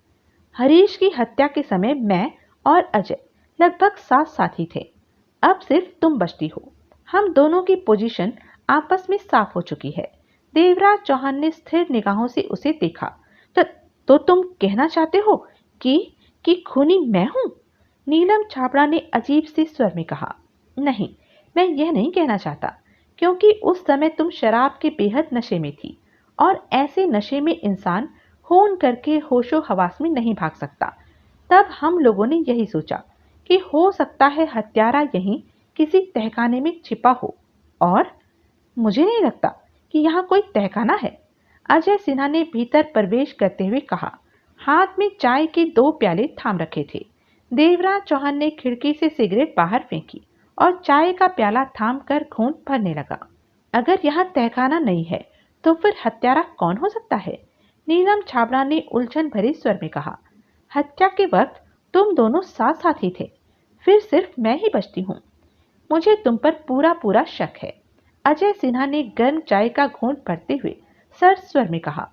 हरीश की हत्या के समय मैं और अजय लगभग साथ साथी थे। अब सिर्फ तुम बचती हो। हम दोनों की पोजीशन आपस में साफ हो चुकी है। देवराज चौहान ने स्थिर निगाहों से उसे देखा। तो, तो तुम कहना चाहते हो कि खूनी मैं हूं? नीलम छाबड़ा ने अजीब से स्वर में कहा। नहीं, मैं यह नहीं कहना चाहता, क्योंकि उस समय तुम शराब के बेहद नशे में थी और ऐसे नशे में इंसान खून करके होशो हवास में नहीं भाग सकता। तब हम लोगों ने यही सोचा कि हो सकता है हत्यारा यहीं किसी तहखाने में छिपा हो। और मुझे नहीं लगता कि यहाँ कोई तहखाना है, अजय सिन्हा ने भीतर प्रवेश करते हुए कहा। हाथ में चाय के 2 प्याले थाम रखे थे। देवराज चौहान ने खिड़की से सिगरेट बाहर फेंकी और चाय का प्याला थाम कर घूंट भरने लगा। अगर यहाँ तहखाना नहीं है तो फिर हत्यारा कौन हो सकता है? नीलम छाबड़ा ने उलझन भरे स्वर में कहा। हत्या के वक्त तुम दोनों साथ साथ ही थे, फिर सिर्फ मैं ही बचती हूँ। मुझे तुम पर पूरा पूरा शक है, अजय सिन्हा ने गर्म चाय का घूंट भरते हुए सर्द स्वर में कहा।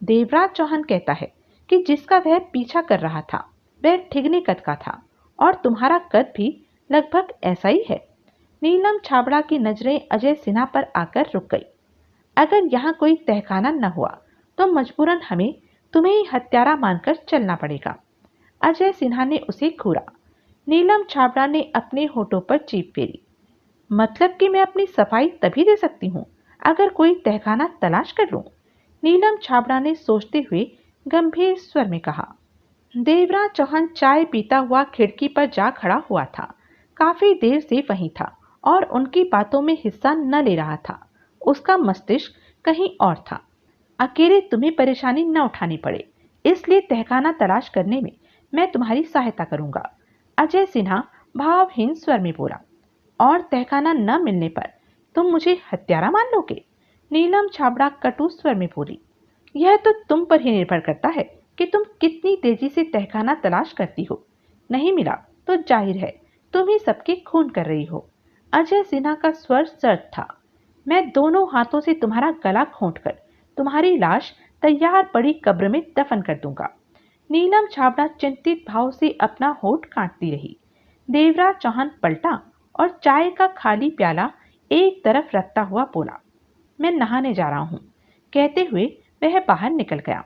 देवराज चौहान कहता है कि जिसका वह पीछा कर रहा था वह ठिगने कद का था, और तुम्हारा कद भी लगभग ऐसा ही है। नीलम छाबड़ा की नजरें अजय सिन्हा पर आकर रुक गई। अगर यहाँ कोई तहखाना न हुआ तो मजबूरन हमें तुम्हें ही हत्यारा मानकर चलना पड़ेगा। अजय सिन्हा ने उसे घूरा। नीलम छाबड़ा ने अपने होठों पर जीभ फेरी। मतलब कि मैं अपनी सफाई तभी दे सकती हूँ अगर कोई तहखाना तलाश कर लूं। नीलम छाबड़ा ने सोचते हुए गंभीर स्वर में कहा। देवराज चौहान चाय पीता हुआ खिड़की पर जा खड़ा हुआ था। काफी देर से वहीं था और उनकी बातों में हिस्सा न ले रहा था। उसका मस्तिष्क कहीं और था। अकेले तुम्हें परेशानी न उठानी पड़े, इसलिए तहखाना तलाश करने में मैं तुम्हारी सहायता करूंगा। अजय सिन्हा भावहीन स्वर में बोला। और तहखाना न मिलने पर तुम मुझे हत्यारा मान लोगे? नीलम छाबड़ा कटु स्वर में बोली। यह तो तुम पर ही निर्भर करता है कि तुम कितनी तेजी से तहखाना तलाश करती हो। नहीं मिला तो जाहिर है तुम ही सबके खून कर रही हो। अजय सिन्हा का स्वर सर्द था। मैं दोनों हाथों से तुम्हारा गला घोंटकर तुम्हारी लाश तैयार पड़ी कब्र में दफन कर दूंगा। नीलम छाबड़ा चिंतित भाव से अपना होठ काटती रही। देवराज चौहान पलटा और चाय का खाली प्याला एक तरफ रखता हुआ बोला। मैं नहाने जा रहा हूं। कहते हुए वह बाहर निकल गया।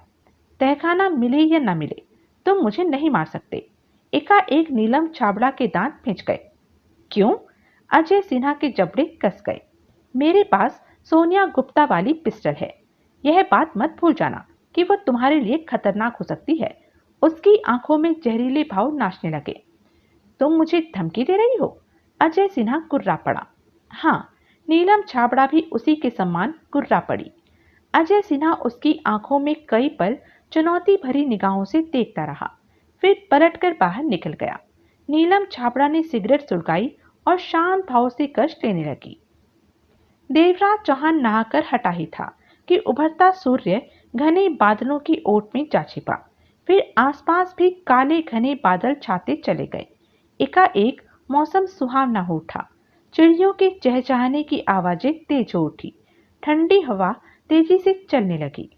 तहखाना मिले या न मिले तुम मुझे नहीं मार सकते। एकाएक नीलम छाबड़ा के दांत भिंच गए। क्यों? अजय सिन्हा के जबड़े कस गए। मेरे पास सोनिया गुप्ता वाली पिस्टल है। यह बात मत भूल जाना कि वह तुम्हारे लिए खतरनाक हो सकती है। उसकी आंखों में जहरीले भाव नाचने लगे। तुम मुझे धमकी दे रही हो? अजय सिन्हा कुर्रा पड़ा। हाँ, नीलम छाबड़ा भी उसी के समान कुर्रा पड़ी। अजय सिन्हा उसकी आंखों में कई पल चुनौती भरी निगाहों से देखता रहा, फिर पलटकर बाहर निकल गया। नीलम छाबड़ा ने सिगरेट सुलगाई और शांत भाव से कश लेने लगी। देवराज चौहान नहाकर हटा ही था कि उभरता सूर्य घने बादलों की ओट में जा छिपा। फिर आसपास भी काले घने बादल छाते चले गए। एकाएक मौसम सुहावना हो उठा। चिड़ियों के चहचहाने की आवाजें तेज हो उठी। ठंडी हवा तेजी से चलने लगी।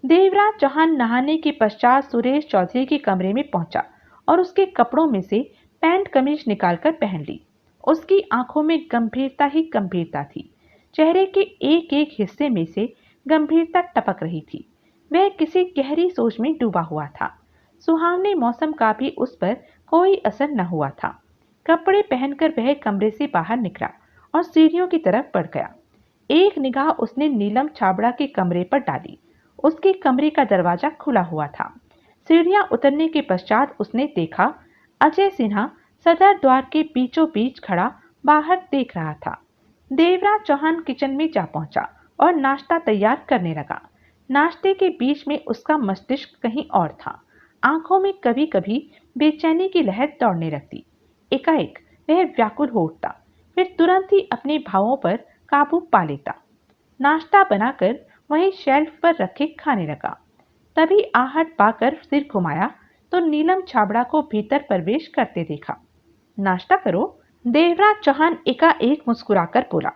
देवराज चौहान नहाने के पश्चात सुरेश चौधरी के कमरे में पहुंचा और उसके कपड़ों में से पैंट कमीज निकालकर पहन ली। उसकी आंखों में गंभीरता ही गंभीरता थी। चेहरे के एक एक हिस्से में से गंभीरता टपक रही थी। वह किसी गहरी सोच में डूबा हुआ था। सुहावने मौसम का भी उस पर कोई असर न हुआ था। कपड़े पहनकर वह कमरे से बाहर निकला और सीढ़ियों की तरफ बढ़ गया। एक निगाह उसने नीलम छाबड़ा के कमरे पर डाली। उसके कमरे का दरवाजा खुला हुआ था। सीढ़ियां उतरने के पश्चात उसने देखा अजय सिन्हा सदर द्वार के बीचों बीच खड़ा बाहर देख रहा था। देवराज चौहान किचन में जा पहुंचा और नाश्ता तैयार करने लगा। नाश्ते के बीच में उसका मस्तिष्क कहीं और था। आंखों में कभी कभी बेचैनी की लहर दौड़ने लगती। एकाएक वह व्याकुल हो उठता, फिर तुरंत ही अपने भावों पर काबू पा लेता। नाश्ता बनाकर वहीं शेल्फ पर रखे खाने लगा। तभी आहट पाकर सिर घुमाया तो नीलम छाबड़ा को भीतर प्रवेश करते देखा। नाश्ता करो। देवराज चौहान एकाएक मुस्कुराकर बोला।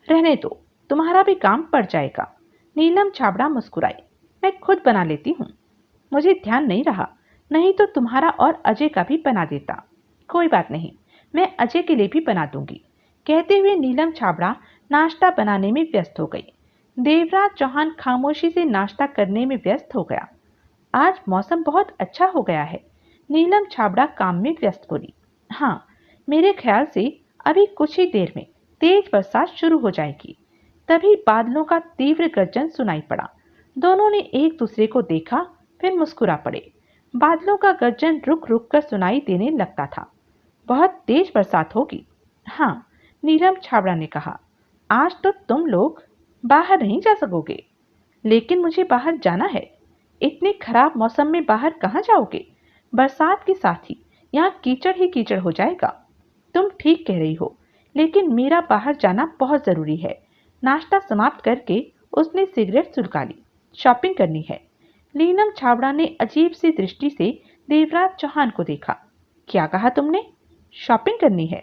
रहने दो, तुम्हारा भी काम पड़ जाएगा। नीलम छाबड़ा मुस्कुराई। मैं खुद बना लेती हूँ। मुझे ध्यान नहीं रहा, नहीं तो तुम्हारा और अजय का भी बना देता। कोई बात नहीं, मैं अजय के लिए भी बना दूंगी। कहते हुए नीलम छाबड़ा नाश्ता बनाने में व्यस्त हो गई। देवराज चौहान खामोशी से नाश्ता करने में व्यस्त हो गया। आज मौसम बहुत अच्छा हो गया है। नीलम छाबड़ा काम में व्यस्त बोली। हाँ, मेरे ख्याल से अभी कुछ ही देर में तेज बरसात शुरू हो जाएगी। तभी बादलों का तीव्र गर्जन सुनाई पड़ा। दोनों ने एक दूसरे को देखा, फिर मुस्कुरा पड़े। बादलों का गर्जन रुक रुक कर सुनाई देने लगता था। बहुत तेज बरसात होगी। हाँ, नीलम छाबड़ा ने कहा। आज तो तुम लोग बाहर नहीं जा सकोगे। लेकिन मुझे बाहर जाना है। इतने खराब मौसम में बाहर कहाँ जाओगे? बरसात के साथ ही यहाँ कीचड़ ही कीचड़ हो जाएगा। तुम ठीक कह रही हो, लेकिन मेरा बाहर जाना बहुत जरूरी है। नाश्ता समाप्त करके उसने सिगरेट सुलगा ली। शॉपिंग करनी है। नीलम छाबड़ा ने अजीब सी दृष्टि से देवराज चौहान को देखा। क्या कहा तुमने? शॉपिंग करनी है?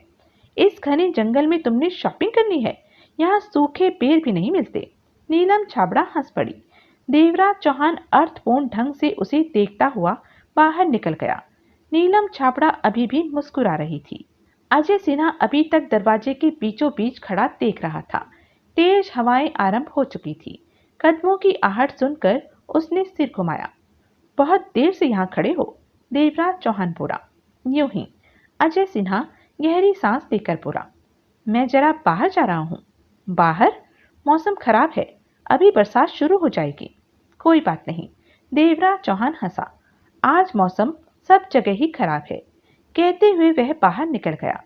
इस घने जंगल में तुमने शॉपिंग करनी है? यहाँ सूखे पेड़ भी नहीं मिलते। नीलम छाबड़ा हंस पड़ी। देवराज चौहान अर्थपूर्ण ढंग से उसे देखता हुआ बाहर निकल गया। नीलम छाबड़ा अभी भी मुस्कुरा रही थी। अजय सिन्हा अभी तक दरवाजे के बीचों बीच खड़ा देख रहा था। तेज हवाएं आरंभ हो चुकी थी। कदमों की आहट सुनकर उसने सिर घुमाया। बहुत देर से यहाँ खड़े हो? देवराज चौहान बोला। यूं ही। अजय सिन्हा गहरी सांस लेकर बोला। मैं जरा बाहर जा रहा हूँ। बाहर? मौसम खराब है, अभी बरसात शुरू हो जाएगी। कोई बात नहीं। देवराज चौहान हंसा। आज मौसम सब जगह ही खराब है। कहते हुए वह बाहर निकल गया।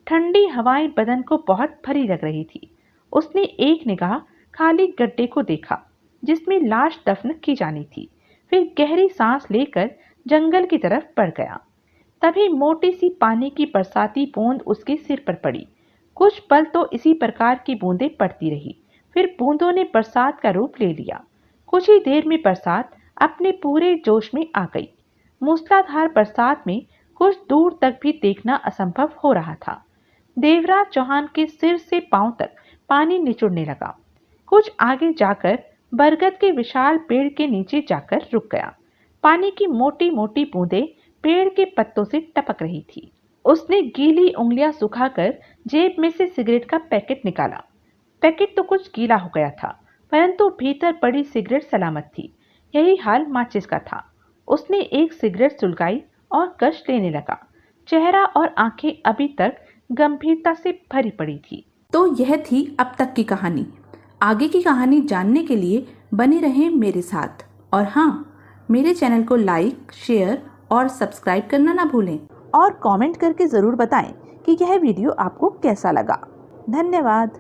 ठंडी हवाएं बदन को बहुत भरी लग रही थी। उसने एक निगाह खाली गड्ढे को देखा जिसमें लाश दफन की जानी थी, फिर गहरी सांस लेकर जंगल की तरफ बढ़ गया। तभी मोटी सी पानी की बरसाती बूंद उसके सिर पर पड़ी। कुछ पल तो इसी प्रकार की बूंदें पड़ती रही, फिर बूंदों ने बरसात का रूप ले लिया। कुछ ही देर में बरसात अपने पूरे जोश में आ गई। मूसलाधार बरसात में कुछ दूर तक भी देखना असंभव हो रहा था। देवराज चौहान के सिर से पांव तक पानी निचुड़ने लगा। कुछ आगे जाकर बरगद के विशाल पेड़ के नीचे जाकर रुक गया। पानी की मोटी मोटी बूंदें पेड़ के पत्तों से टपक रही थी। उसने गीली उंगलियां सुखाकर जेब में से सिगरेट का पैकेट निकाला। पैकेट तो कुछ गीला हो गया था, परंतु भीतर पड़ी सिगरेट सलामत थी। यही हाल माचिस का था। उसने एक सिगरेट सुलगाई और कश लेने लगा। चेहरा और आंखें अभी तक गंभीरता से भरी पड़ी थी। तो यह थी अब तक की कहानी। आगे की कहानी जानने के लिए बने रहें मेरे साथ। और हाँ, मेरे चैनल को लाइक, शेयर और सब्सक्राइब करना ना भूलें। और कमेंट करके ज़रूर बताएं कि यह वीडियो आपको कैसा लगा। धन्यवाद।